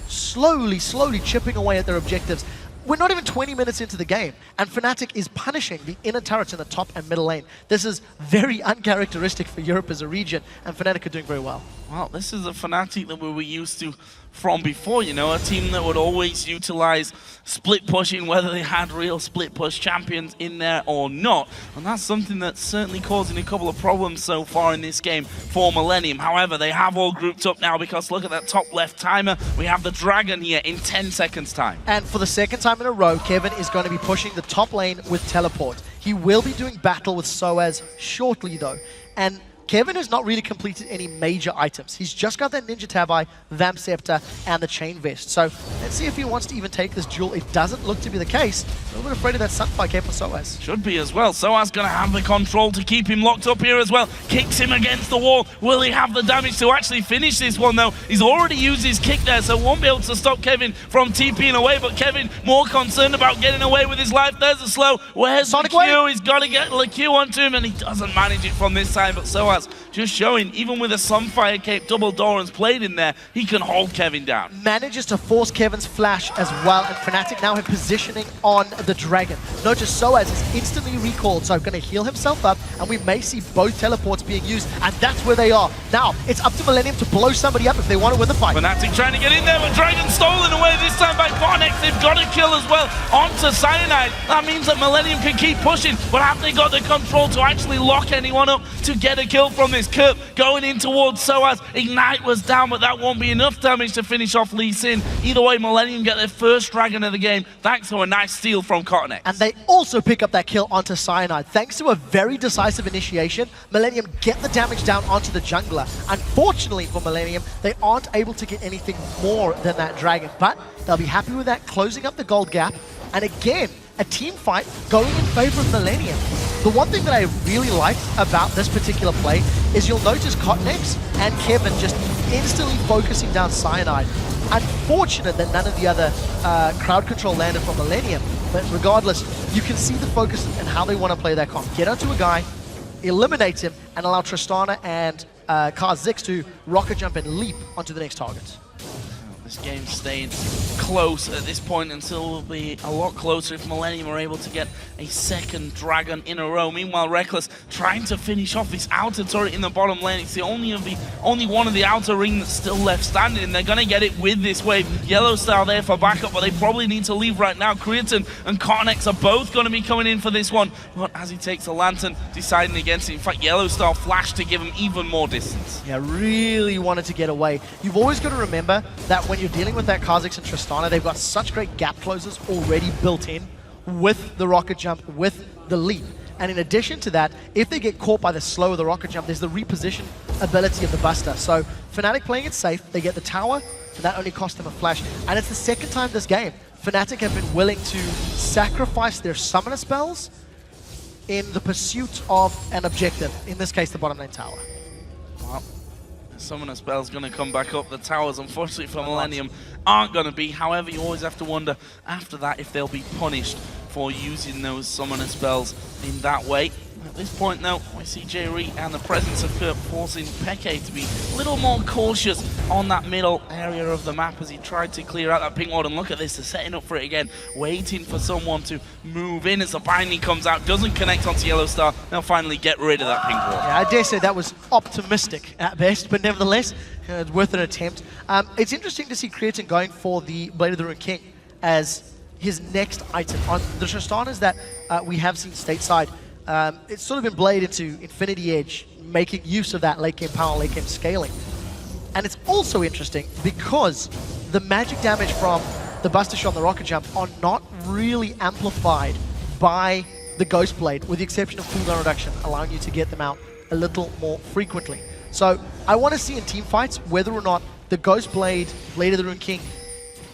slowly chipping away at their objectives. We're not even 20 minutes into the game, and Fnatic is punishing the inner turrets in the top and middle lane. This is very uncharacteristic for Europe as a region, and Fnatic are doing very well. Well, this is a Fnatic that we were used to from before, a team that would always utilize split pushing, whether they had real split push champions in there or not. And that's something that's certainly causing a couple of problems so far in this game for Millennium. However, they have all grouped up now because look at that top left timer. We have the Dragon here in 10 seconds time. And for the second time in a row, Kevin is going to be pushing the top lane with teleport. He will be doing battle with Soaz shortly though. And Kevin has not really completed any major items. He's just got that Ninja Tabi, Vamp Scepter, and the Chain Vest. So let's see if he wants to even take this duel. It doesn't look to be the case. A little bit afraid of that Sunfire cape for Soaz. Should be as well. Soaz going to have the control to keep him locked up here as well. Kicks him against the wall. Will he have the damage to actually finish this one though? He's already used his kick there, so won't be able to stop Kevin from TPing away. But Kevin more concerned about getting away with his life. There's a slow. Where's the Q? He's got to get the Q onto him, and he doesn't manage it from this side. But Soaz just showing, even with a Sunfire cape, double Doran's played in there, he can hold Kevin down. Manages to force Kevin's flash as well, and Fnatic now have positioning on the Dragon. Notice Soaz is instantly recalled, so going to heal himself up, and we may see both teleports being used, and that's where they are. Now, it's up to Millennium to blow somebody up if they want to win the fight. Fnatic trying to get in there, but Dragon stolen away this time by Cornex. They've got a kill as well onto Cyanide. That means that Millennium can keep pushing, but have they got the control to actually lock anyone up to get a kill from this? Curp going in towards Soaz. Ignite was down, but that won't be enough damage to finish off Lee Sin. Either way, Millennium get their first Dragon of the game, thanks to a nice steal from Cornex. And they also pick up that kill onto Cyanide. Thanks to a very decisive initiation, Millennium get the damage down onto the jungler. Unfortunately for Millennium, they aren't able to get anything more than that Dragon, but they'll be happy with that, closing up the gold gap. And again, a team fight going in favor of Millennium. The one thing that I really liked about this particular play is you'll notice Cotnex and Kevin just instantly focusing down Cyanide. Unfortunate that none of the other crowd control landed from Millennium, but regardless, you can see the focus and how they want to play their comp. Get onto a guy, eliminate him, and allow Tristana and Kha'Zix to rocket jump and leap onto the next target. This game's staying close at this point, until it will be a lot closer if Millennium are able to get a second Dragon in a row. Meanwhile, Reckless trying to finish off this outer turret in the bottom lane. It's the only one of the outer ring that's still left standing, and they're going to get it with this wave. Yellowstar there for backup, but they probably need to leave right now. Creaton and Cornex are both going to be coming in for this one, but as he takes a Lantern, deciding against it. In fact, Yellowstar flashed to give him even more distance. Yeah, really wanted to get away. You've always got to remember that when you're dealing with that Kha'Zix and Tristana, they've got such great gap closers already built in with the rocket jump, with the leap. And in addition to that, if they get caught by the slow of the rocket jump, there's the reposition ability of the Buster. So Fnatic playing it safe, they get the tower, and that only cost them a flash. And it's the second time this game Fnatic have been willing to sacrifice their summoner spells in the pursuit of an objective, in this case, the bottom lane tower. Well, the Summoner spell's going to come back up. The towers, unfortunately for Millennium, aren't going to be. However, you always have to wonder after that if they'll be punished for using those Summoner spells in that way. At this point, though, we see Jerry and the presence of Kurt forcing Peke to be a little more cautious on that middle area of the map as he tried to clear out that pink ward. And look at this, they're setting up for it again, waiting for someone to move in as the binding comes out, doesn't connect onto Yellow Star. They'll finally get rid of that pink ward. Yeah, I dare say that was optimistic at best, but nevertheless, it's worth an attempt. It's interesting to see Creatine going for the Blade of the Rune King as his next item. On the Tristanas that we have seen stateside, it's sort of been played into Infinity Edge, making use of that late game power, late game scaling. And it's also interesting because the magic damage from the Buster Shot and the Rocket Jump are not really amplified by the Ghost Blade, with the exception of cooldown reduction, allowing you to get them out a little more frequently. So I want to see in team fights whether or not the Ghost Blade, Blade of the Rune King,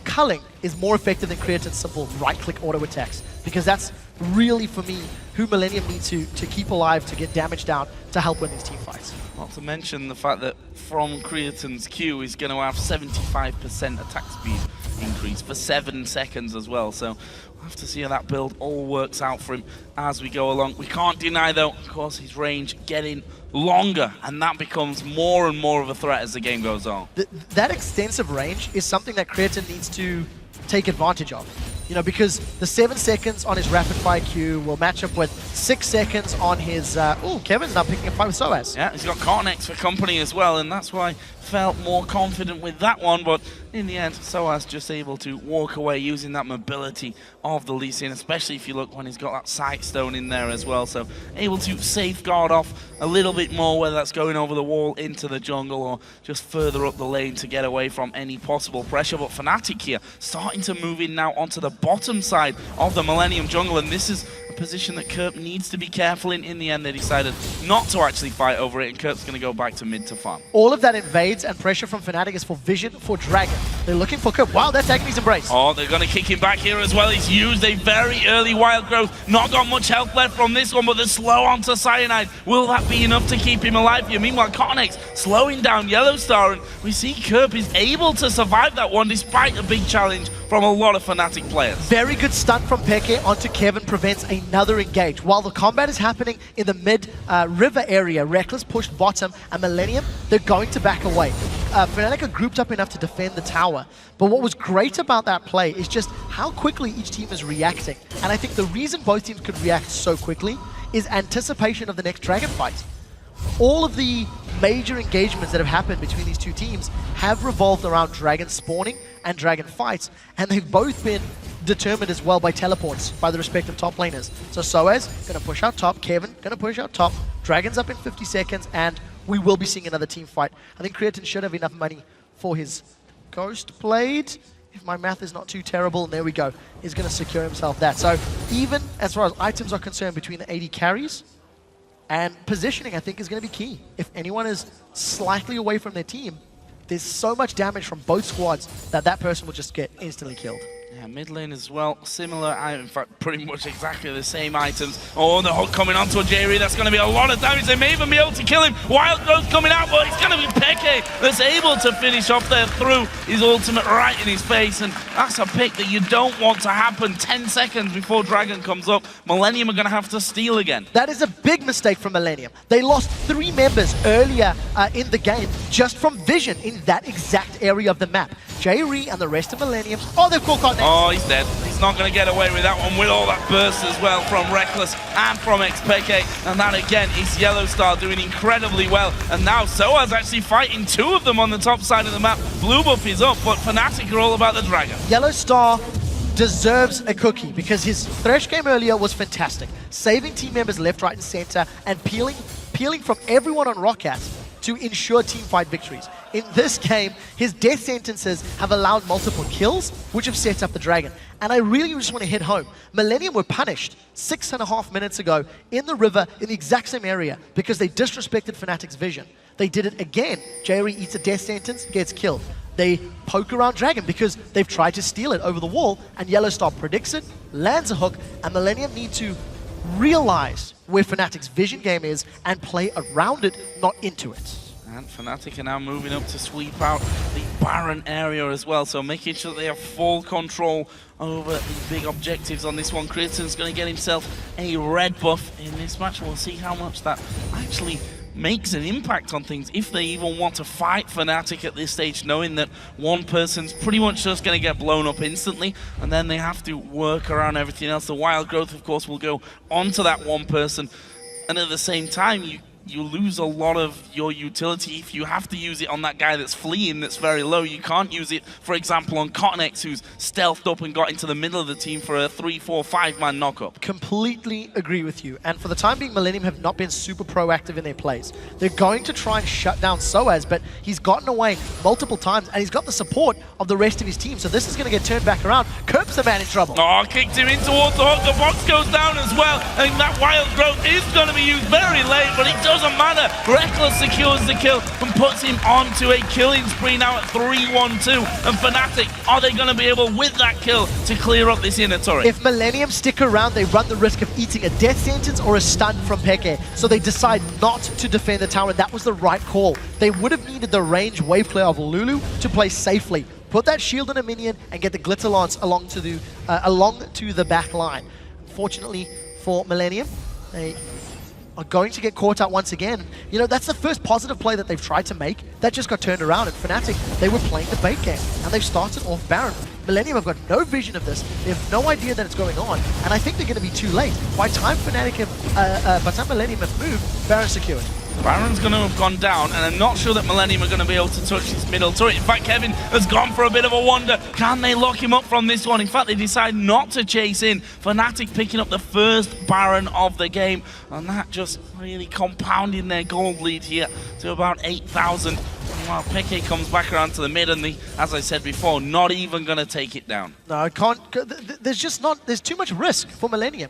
culling is more effective than Creatine's simple right-click auto attacks, because that's really, for me, who Millennium needs to keep alive, to get damage down, to help win these team fights. Not to mention the fact that from Creatine's Q, he's going to have 75% attack speed increase for 7 seconds as well. So we'll have to see how that build all works out for him as we go along. We can't deny, though, of course, his range getting longer, and that becomes more and more of a threat as the game goes on. That extensive range is something that Creatine needs to take advantage of. You know, because the 7 seconds on his rapid fire Q will match up with 6 seconds on his... Kevin's now picking a fight with Soaz. Yeah, he's got Cornex for company as well, and that's why I felt more confident with that one, but in the end, Soaz just able to walk away using that mobility of the Lee Sin, especially if you look when he's got that sight stone in there as well, so able to safeguard off a little bit more, whether that's going over the wall into the jungle or just further up the lane to get away from any possible pressure. But Fnatic here starting to move in now onto the bottom side of the Millennium jungle, and this is a position that Kerp needs to be careful in. In the end, they decided not to actually fight over it, and Kerp's going to go back to mid to farm. All of that invades and pressure from Fnatic is for Vision for Dragon. They're looking for Kerp. Wow, that's Agony's Embrace. Oh, they're going to kick him back here as well. He's used a very early Wild Growth. Not got much health left from this one, but they're slow onto Cyanide. Will that be enough to keep him alive here? Meanwhile, Cornex slowing down Yellow Star, and we see Kerp is able to survive that one despite a big challenge from a lot of Fnatic players. Very good stunt from Peke onto Kevin, prevents another engage. While the combat is happening in the mid-river area, Reckless pushed bottom, and Millennium, they're going to back away. Fnatic are grouped up enough to defend the tower, but what was great about that play is just how quickly each team is reacting. And I think the reason both teams could react so quickly is anticipation of the next Dragon fight. All of the major engagements that have happened between these two teams have revolved around Dragon spawning and Dragon fights, and they've both been determined as well by teleports by the respective top laners. So Soaz going to push out top, Kevin going to push out top, Dragon's up in 50 seconds, and we will be seeing another team fight. I think Creatine should have enough money for his Ghost Blade, if my math is not too terrible, and there we go. He's going to secure himself that. So even as far as items are concerned between the AD carries, and positioning, I think, is going to be key. If anyone is slightly away from their team, there's so much damage from both squads that that person will just get instantly killed. Yeah, mid lane as well, similar, in fact, pretty much exactly the same items. Oh, the hook coming onto a Jerry, that's going to be a lot of damage. They may even be able to kill him. Wild Growth coming out, but it's going to be Peke that's able to finish off there through his ultimate right in his face, and that's a pick that you don't want to happen 10 seconds before Dragon comes up. Millennium are going to have to steal again. That is a big mistake from Millennium. They lost 3 members earlier in the game just from Vision in that exact area of the map. Jerry and the rest of Millennium, oh, they've caught Cornex. Oh, he's dead. He's not going to get away with that one with all that burst as well from Reckless and from XPK. And that again is Yellow Star doing incredibly well. And now Soaz actually fighting 2 of them on the top side of the map. Blue buff is up, but Fnatic are all about the Dragon. Yellow Star deserves a cookie because his Thresh game earlier was fantastic. Saving team members left, right, and center, and peeling from everyone on Roccat to ensure team fight victories. In this game, his death sentences have allowed multiple kills, which have set up the Dragon. And I really just want to hit home. Millennium were punished 6.5 minutes ago in the river in the exact same area because they disrespected Fnatic's vision. They did it again. Jerry eats a death sentence, gets killed. They poke around Dragon because they've tried to steal it over the wall, and Yellow Star predicts it, lands a hook, and Millennium need to realize where Fnatic's vision game is and play around it, not into it. And Fnatic are now moving up to sweep out the Baron area as well, so making sure that they have full control over the big objectives on this one. Critten's going to get himself a red buff in this match. We'll see how much that actually makes an impact on things, if they even want to fight Fnatic at this stage, knowing that one person's pretty much just going to get blown up instantly, and then they have to work around everything else. The wild growth, of course, will go onto that one person, and at the same time, you lose a lot of your utility if you have to use it on that guy that's fleeing, that's very low. You can't use it, for example, on Cottonex, who's stealthed up and got into the middle of the team for a 3, 4, 5-man knockup. Completely agree with you. And for the time being, Millennium have not been super proactive in their plays. They're going to try and shut down Soaz, but he's gotten away multiple times, and he's got the support of the rest of his team, so this is going to get turned back around. Kerp's the man in trouble. Oh, kicked him in towards the hook. The box goes down as well, and that wild growth is going to be used very late, but it doesn't matter. Reckless secures the kill and puts him onto a killing spree now at 3-1-2. And Fnatic, are they going to be able, with that kill, to clear up this inner turret? If Millennium stick around, they run the risk of eating a death sentence or a stun from Peke. So they decide not to defend the tower, and that was the right call. They would have needed the range wave clear of Lulu to play safely. Put that shield on a minion and get the Glitter Lance along to the back line. Fortunately for Millennium, they are going to get caught out once again. You know, that's the first positive play that they've tried to make. That just got turned around, and Fnatic, they were playing the bait game, and they've started off Baron. Millennium have got no vision of this. They have no idea that it's going on, and I think they're going to be too late. By the time Millennium have moved, Baron's secured. Baron's going to have gone down, and I'm not sure that Millennium are going to be able to touch this middle turret. In fact, Kevin has gone for a bit of a wander. Can they lock him up from this one? In fact, they decide not to chase in. Fnatic picking up the first Baron of the game, and that just really compounding their gold lead here to about 8,000. While Peke comes back around to the mid, and as I said before, not even going to take it down. No, I can't. There's too much risk for Millennium.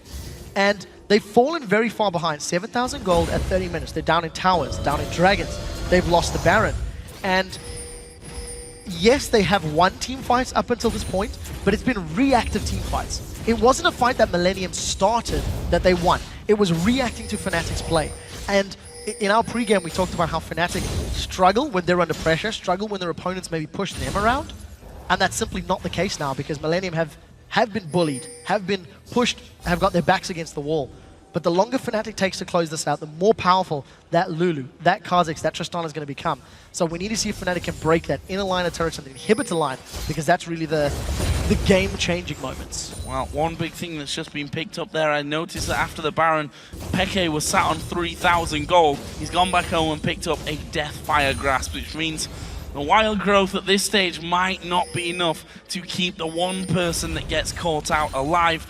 And they've fallen very far behind. 7,000 gold at 30 minutes. They're down in towers, down in dragons. They've lost the Baron. And yes, they have won team fights up until this point, but it's been reactive team fights. It wasn't a fight that Millennium started that they won. It was reacting to Fnatic's play. And in our pregame, we talked about how Fnatic struggle when they're under pressure, struggle when their opponents maybe push them around. And that's simply not the case now, because Millennium have been bullied, have been pushed, have got their backs against the wall. But the longer Fnatic takes to close this out, the more powerful that Lulu, that Kha'Zix, that Tristana is going to become. So we need to see if Fnatic can break that inner line of turrets and the inhibitor line, because that's really the game-changing moments. Well, one big thing that's just been picked up there, I noticed that after the Baron, Peke was sat on 3,000 gold. He's gone back home and picked up a Deathfire Grasp, which means the wild growth at this stage might not be enough to keep the one person that gets caught out alive.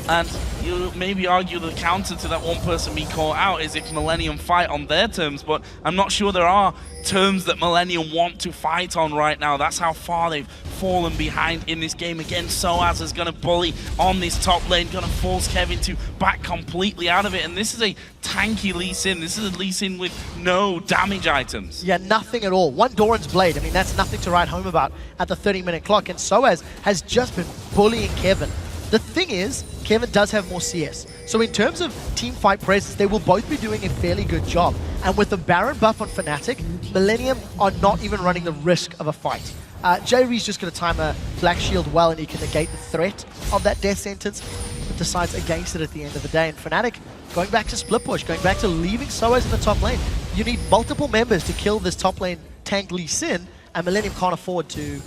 And you maybe argue the counter to that one person being caught out is if Millennium fight on their terms, but I'm not sure there are terms that Millennium want to fight on right now. That's how far they've fallen behind in this game. Again, Soaz is going to bully on this top lane, going to force Kevin to back completely out of it. And this is a tanky Lee Sin. This is a Lee Sin with no damage items. Yeah, nothing at all. One Doran's Blade. I mean, that's nothing to write home about at the 30-minute clock. And Soaz has just been bullying Kevin. The thing is, Kevin does have more CS. So in terms of team fight presence, they will both be doing a fairly good job. And with the Baron buff on Fnatic, Millennium are not even running the risk of a fight. J-Ree's just going to time a Black Shield well, and he can negate the threat of that death sentence, but decides against it at the end of the day. And Fnatic going back to split push, going back to leaving Soaz in the top lane. You need multiple members to kill this top lane tank Lee Sin, and Millennium can't afford to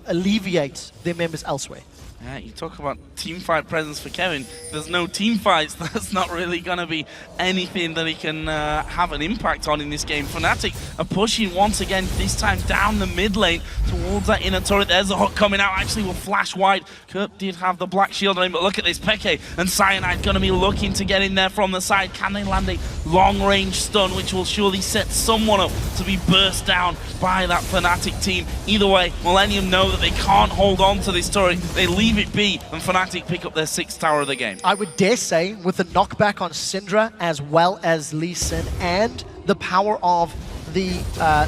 alleviate their members elsewhere. Yeah, you talk about team fight presence for Kevin. There's no team fights. That's not really going to be anything that he can have an impact on in this game. Fnatic are pushing once again, this time down the mid lane towards that inner turret. There's a hook coming out. Actually, will flash wide. Kerp did have the Black Shield on him, but look at this. Peke and Cyanide going to be looking to get in there from the side. Can they land a long-range stun, which will surely set someone up to be burst down by that Fnatic team? Either way, Millennium know that they can't hold on to this turret. They leave it be, and Fnatic pick up their 6th tower of the game. I would dare say, with the knockback on Syndra as well as Lee Sin and the power of the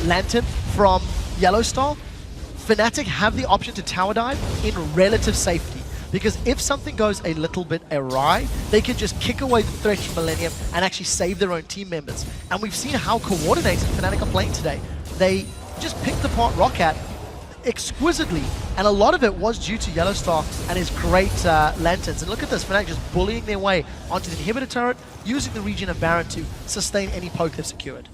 Lantern from Yellowstar, Fnatic have the option to tower dive in relative safety. because if something goes a little bit awry, they can just kick away the threat from Millennium and actually save their own team members. And we've seen how coordinated Fnatic are playing today. They just picked apart Roccat exquisitely, and a lot of it was due to Yellowstar and his great lanterns. And look at this, Fnatic just bullying their way onto the inhibitor turret, using the region of Baron to sustain any poke they've secured.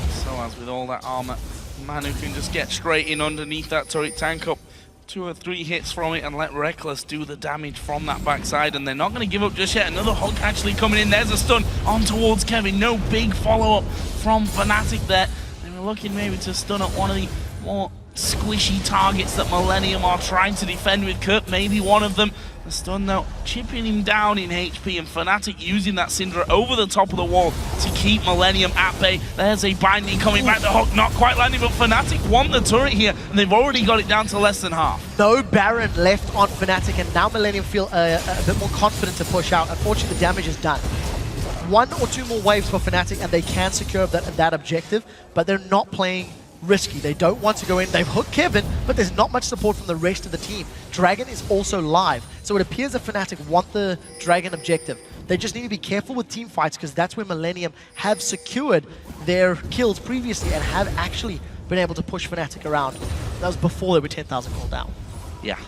So as with all that armor, Manu can just get straight in underneath that turret, tank up 2 or 3 hits from it and let Reckless do the damage from that backside, and they're not going to give up just yet. Another hook actually coming in. There's a stun on towards Kevin. No big follow-up from Fnatic there. They were looking maybe to stun at one of the more squishy targets that Millennium are trying to defend with Kurt, maybe one of them. The stun though, chipping him down in HP, and Fnatic using that Syndra over the top of the wall to keep Millennium at bay. There's a binding coming back, the hook not quite landing, but Fnatic won the turret here, and they've already got it down to less than half. No Baron left on Fnatic, and now Millennium feel a bit more confident to push out. Unfortunately, the damage is done. 1 or 2 more waves for Fnatic, and they can secure that objective, but they're not playing risky. They don't want to go in. They've hooked Kevin, but there's not much support from the rest of the team. Dragon is also live, so it appears that Fnatic want the Dragon objective. They just need to be careful with team fights, because that's where Millennium have secured their kills previously and have actually been able to push Fnatic around. That was before they were 10,000 gold down. Yeah,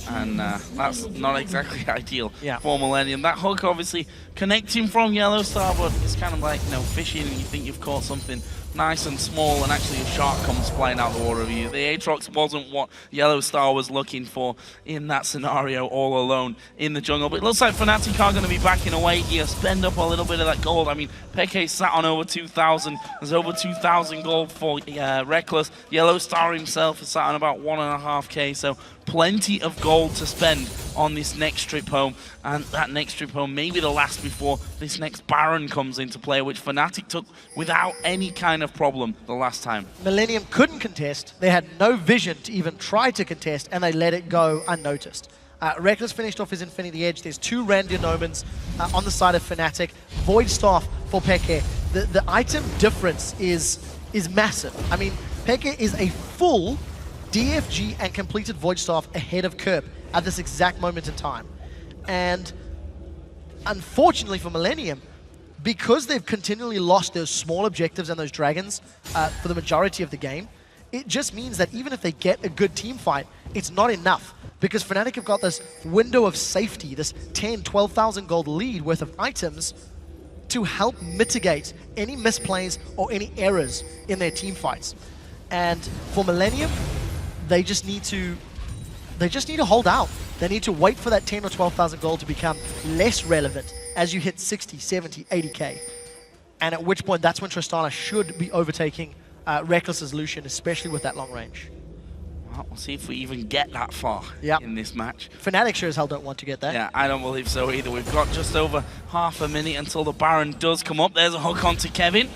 and that's not exactly ideal for Millennium. That hook obviously connecting from Yellowstar, but it's kind of like, you know, fishing and you think you've caught something nice and small, and actually a shark comes flying out the water of you. The Aatrox wasn't what Yellowstar was looking for in that scenario, all alone in the jungle. But it looks like Fnatic are going to be backing away here, spend up a little bit of that gold. I mean, Peke sat on over 2,000. There's over 2,000 gold for Reckless. Yellowstar himself is sat on about 1.5k, so plenty of gold to spend on this next trip home, and that next trip home may be the last before this next Baron comes into play, which Fnatic took without any kind of problem the last time. Millennium couldn't contest. They had no vision to even try to contest, and they let it go unnoticed. Reckless finished off his Infinity Edge. There's 2 Randian Omens on the side of Fnatic. Void Staff for Peke. The item difference is massive. I mean, Peke is a full DFG and completed Void Staff ahead of Kerp at this exact moment in time. And unfortunately for Millennium, because they've continually lost those small objectives and those dragons for the majority of the game, it just means that even if they get a good team fight, it's not enough. Because Fnatic have got this window of safety, this 10, 12,000 gold lead worth of items to help mitigate any misplays or any errors in their team fights. And for Millennium, they just need to hold out. They need to wait for that 10 or 12,000 gold to become less relevant as you hit 60, 70, 80k. And at which point, that's when Tristana should be overtaking Reckless's Lucian, especially with that long range. Well, we'll see if we even get that far in this match. Fnatic sure as hell don't want to get there. Yeah, I don't believe so either. We've got just over half a minute until the Baron does come up. There's a hook onto Kevin.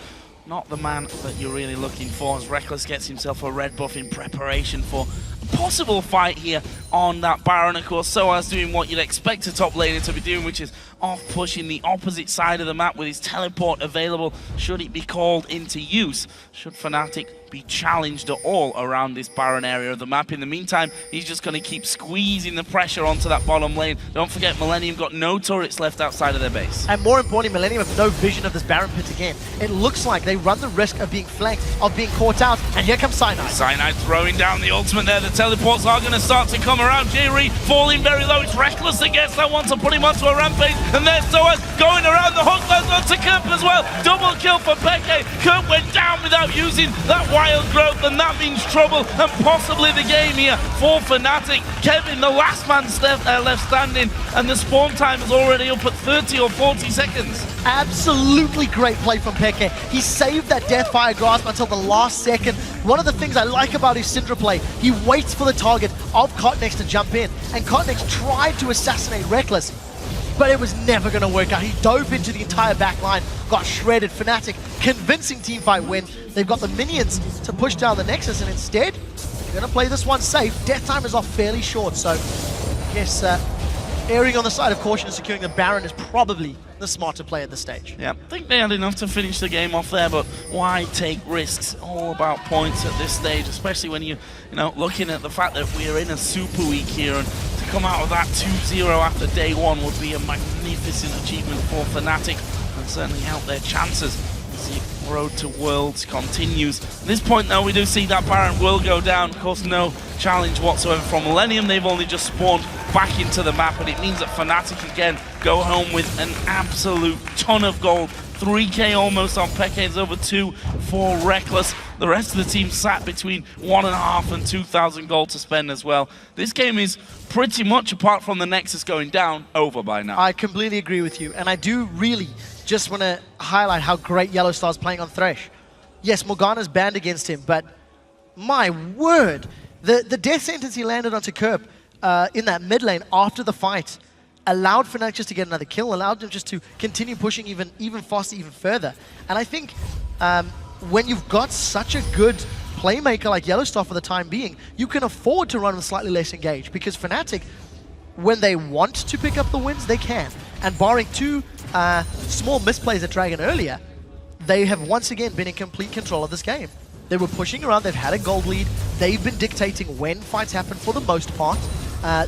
Not the man that you're really looking for, as Reckless gets himself a red buff in preparation for a possible fight here on that Baron. Of course, Soaz doing what you'd expect a top laner to be doing, which is off pushing the opposite side of the map with his teleport available should it be called into use. Should Fnatic be challenged at all around this Baron area of the map. In the meantime, he's just going to keep squeezing the pressure onto that bottom lane. Don't forget, Millennium got no turrets left outside of their base. And more importantly, Millennium have no vision of this Baron pit again. It looks like they run the risk of being flanked, of being caught out, and here comes Cyanide. Cyanide throwing down the ultimate there. The teleports are going to start to come around. J-Reed falling very low. It's Reckless that gets that one to put him onto a rampage, and there's Soaz going around. The hook lands onto Kerp as well. Double kill for Peke. Kerp went down without using that wild growth, and that means trouble and possibly the game here for Fnatic. Kevin, the last man left standing, and the spawn time is already up at 30 or 40 seconds. Absolutely great play from Peke. He saved that Deathfire Grasp until the last second. One of the things I like about his Syndra play, he waits for the target of Cotnex to jump in, and Cotnex tried to assassinate Reckless, but it was never going to work out. He dove into the entire back line, got shredded. Fnatic, convincing teamfight win. They've got the minions to push down the Nexus, and instead, they're going to play this one safe. Death time is off fairly short, so I guess erring on the side of caution and securing the Baron is probably the smarter play at this stage. Yeah, I think they had enough to finish the game off there, but why take risks? All about points at this stage, especially when you know, looking at the fact that we're in a super week here, and to come out of that 2-0 after day one would be a magnificent achievement for Fnatic and certainly help their chances as the road to Worlds continues. At this point, though, we do see that Baron will go down. Of course, no challenge whatsoever from Millennium. They've only just spawned back into the map, and it means that Fnatic again go home with an absolute ton of gold. 3k almost on Peke's, over 2 for Reckless. The rest of the team sat between 1.5 and 2,000 gold to spend as well. This game is pretty much, apart from the Nexus going down, over by now. I completely agree with you, and I do really just want to highlight how great Yellowstar's playing on Thresh. Yes, Morgana's banned against him, but my word, the death sentence he landed onto Kerp in that mid lane after the fight allowed Fnatic just to get another kill, allowed them just to continue pushing even faster, even further. And I think when you've got such a good playmaker like Yellowstar for the time being, you can afford to run with slightly less engaged, because Fnatic, when they want to pick up the wins, they can. And barring 2 small misplays at Dragon earlier, they have once again been in complete control of this game. They were pushing around, they've had a gold lead, they've been dictating when fights happen for the most part.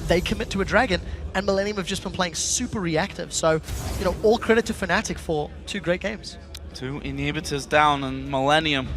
They commit to a Dragon, and Millennium have just been playing super reactive. So, you know, all credit to Fnatic for 2 great games. 2 inhibitors down, and Millennium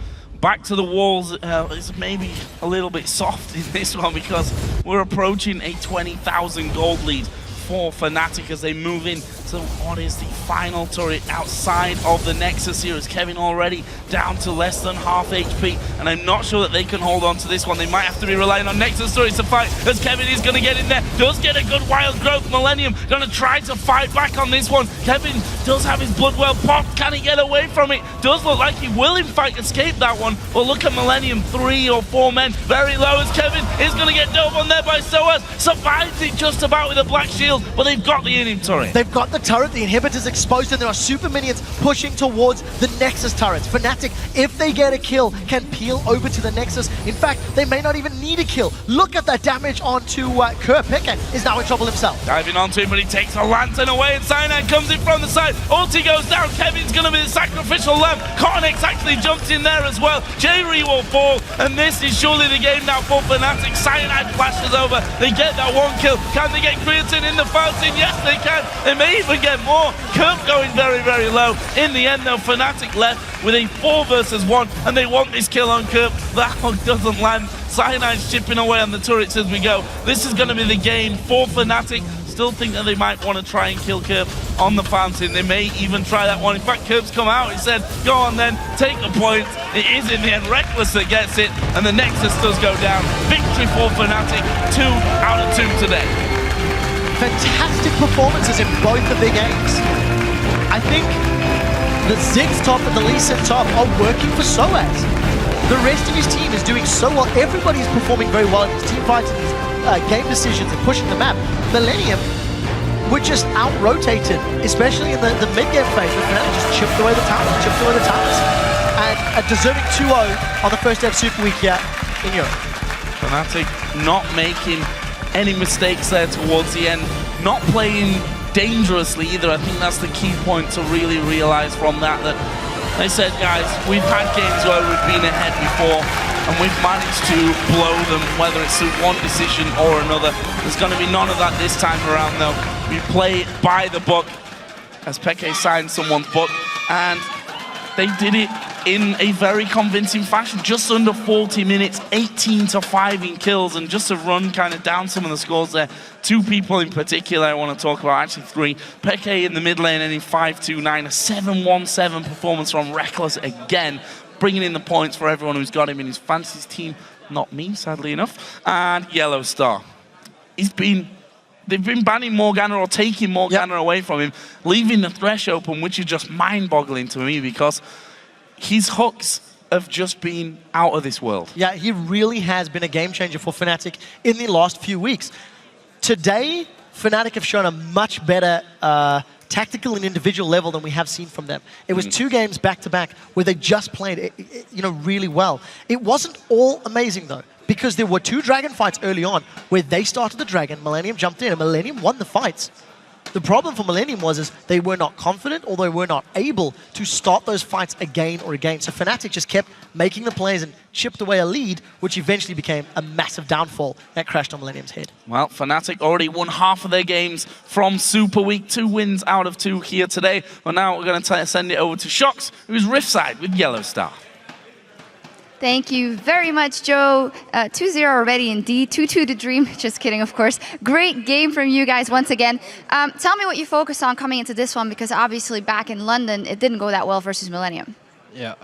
back to the walls is maybe a little bit soft in this one, because we're approaching a 20,000 gold lead for Fnatic as they move in to what is the final turret outside of the Nexus here, as Kevin already down to less than half HP, and I'm not sure that they can hold on to this one. They might have to be relying on Nexus turrets to fight, as Kevin is going to get in there, does get a good wild growth. Millennium going to try to fight back on this one. Kevin does have his blood well popped. Can he get away from it? Does look like he will in fact escape that one, but look at Millennium, 3 or 4 men very low, as Kevin is going to get dove on there by Soaz. Survives it just about with a black shield, but they've got the inning turret. They've got the turret, the inhibitor's exposed, and there are super minions pushing towards the Nexus turrets. Fnatic, if they get a kill, can peel over to the Nexus. In fact, they may not even need a kill. Look at that damage onto Kerp. Peke is now in trouble himself. Diving onto him, but he takes a lantern away, and Cyanide comes in from the side. Ulti goes down, Kevin's going to be the sacrificial lamb. Cornex actually jumps in there as well. J-Re will fall, and this is surely the game now for Fnatic. Cyanide flashes over, they get that 1 kill. Can they get Creatine in the fountain? Yes, they can. They may even get more. Kerp going very, very low. In the end, though, Fnatic left with a 4 versus 1, and they want this kill on Kerp. That one doesn't land. Cyanide's chipping away on the turrets as we go. This is going to be the game for Fnatic. Still think that they might want to try and kill Kerp on the fountain. They may even try that one. In fact, Kerp's come out. He said, go on then, take the point. It is in the end Reckless that gets it, and the Nexus does go down. Victory for Fnatic, 2 out of 2 today. Fantastic performances in both the big games. I think the Ziggs top and the Lee Sin top are working for Soaz. The rest of his team is doing so well. Everybody's performing very well in these team fights and these game decisions and pushing the map. Millennium were just out-rotated, especially in the mid-game phase, where Fnatic just chipped away the towers. And a deserving 2-0 on the first day of Super Week here in Europe. Fnatic not making any mistakes there towards the end, not playing dangerously either. I think that's the key point to really realize from that they said, guys, we've had games where we've been ahead before and we've managed to blow them, whether it's through one decision or another. There's going to be none of that this time around, though. We play by the book, as Peke signed someone's book, and they did it in a very convincing fashion. Just under 40 minutes, 18-5 in kills, and just to run kind of down some of the scores there, 2 people in particular I want to talk about, actually 3. Peke in the mid lane ending 5-2-9, a 7-1-7 performance from Reckless again, bringing in the points for everyone who's got him in his fantasy team, not me, sadly enough, and Yellowstar. They've been banning Morgana or taking Morgana away from him, leaving the Thresh open, which is just mind-boggling to me because his hooks have just been out of this world. Yeah, he really has been a game changer for Fnatic in the last few weeks. Today, Fnatic have shown a much better tactical and individual level than we have seen from them. It was 2 games back-to-back where they just played really well. It wasn't all amazing, though, because there were 2 dragon fights early on where they started the dragon, Millennium jumped in, and Millennium won the fights. The problem for Millennium is they were not confident or they were not able to start those fights again or again. So Fnatic just kept making the plays and chipped away a lead, which eventually became a massive downfall that crashed on Millennium's head. Well, Fnatic already won half of their games from Super Week. 2 wins out of 2 here today. But now we're going to send it over to Shox, who's Riffside with Yellow Star. Thank you very much, Joe. 2-0 already indeed. 2-2 to Dream. Just kidding, of course. Great game from you guys once again. Tell me what you focused on coming into this one, because obviously back in London, it didn't go that well versus Millennium. Yeah,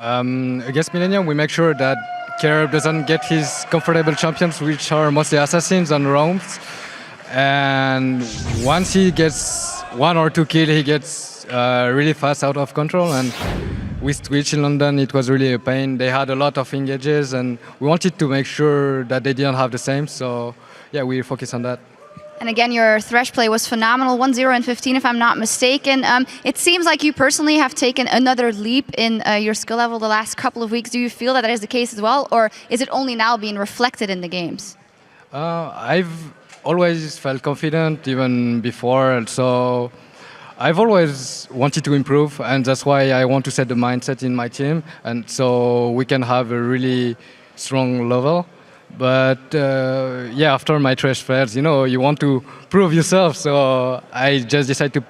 against Millennium, we make sure that Kerr doesn't get his comfortable champions, which are mostly Assassins and Roams. And once he gets 1 or 2 kills, he gets really fast out of control. And with Twitch in London, it was really a pain. They had a lot of engages, and we wanted to make sure that they didn't have the same. So, yeah, we focused on that. And again, your Thresh play was phenomenal, 1-0 and 15 if I'm not mistaken. It seems like you personally have taken another leap in your skill level the last couple of weeks. Do you feel that that is the case as well, or is it only now being reflected in the games? I've always felt confident, even before, so I've always wanted to improve, and that's why I want to set the mindset in my team, and so we can have a really strong level. But yeah, after my Thresh fails, you know, you want to prove yourself, so I just decided to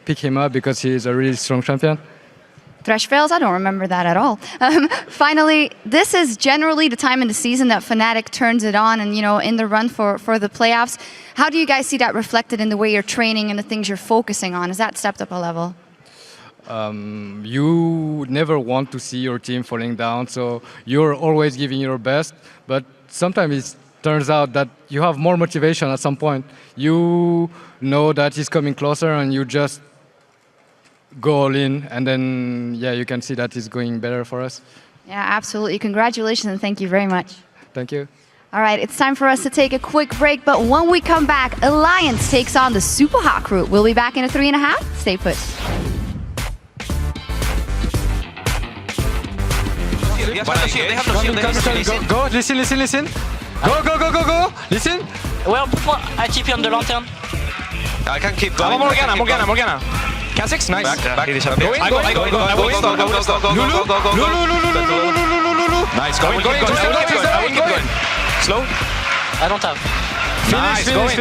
pick him up because he's a really strong champion. Thresh fails? I don't remember that at all. Finally, this is generally the time in the season that Fnatic turns it on and, you know, in the run for the playoffs. How do you guys see that reflected in the way you're training and the things you're focusing on? Has that stepped up a level? You never want to see your team falling down, so you're always giving your best, but sometimes it turns out that you have more motivation at some point. You know that he's coming closer and you just go all in, and then, yeah, you can see that it's going better for us. Yeah, absolutely. Congratulations and thank you very much. Thank you. All right, it's time for us to take a quick break, but when we come back, Alliance takes on the Super Hot Crew. We'll be back in a 3.5. Stay put. They have no shield. Go, listen. Go. Listen. Ouais, on peut prendre un keep on the lantern. I can keep going. Morgana. Kha'Zix, nice. Back. Go. Nice, going. Slow. I don't have. Nice, going.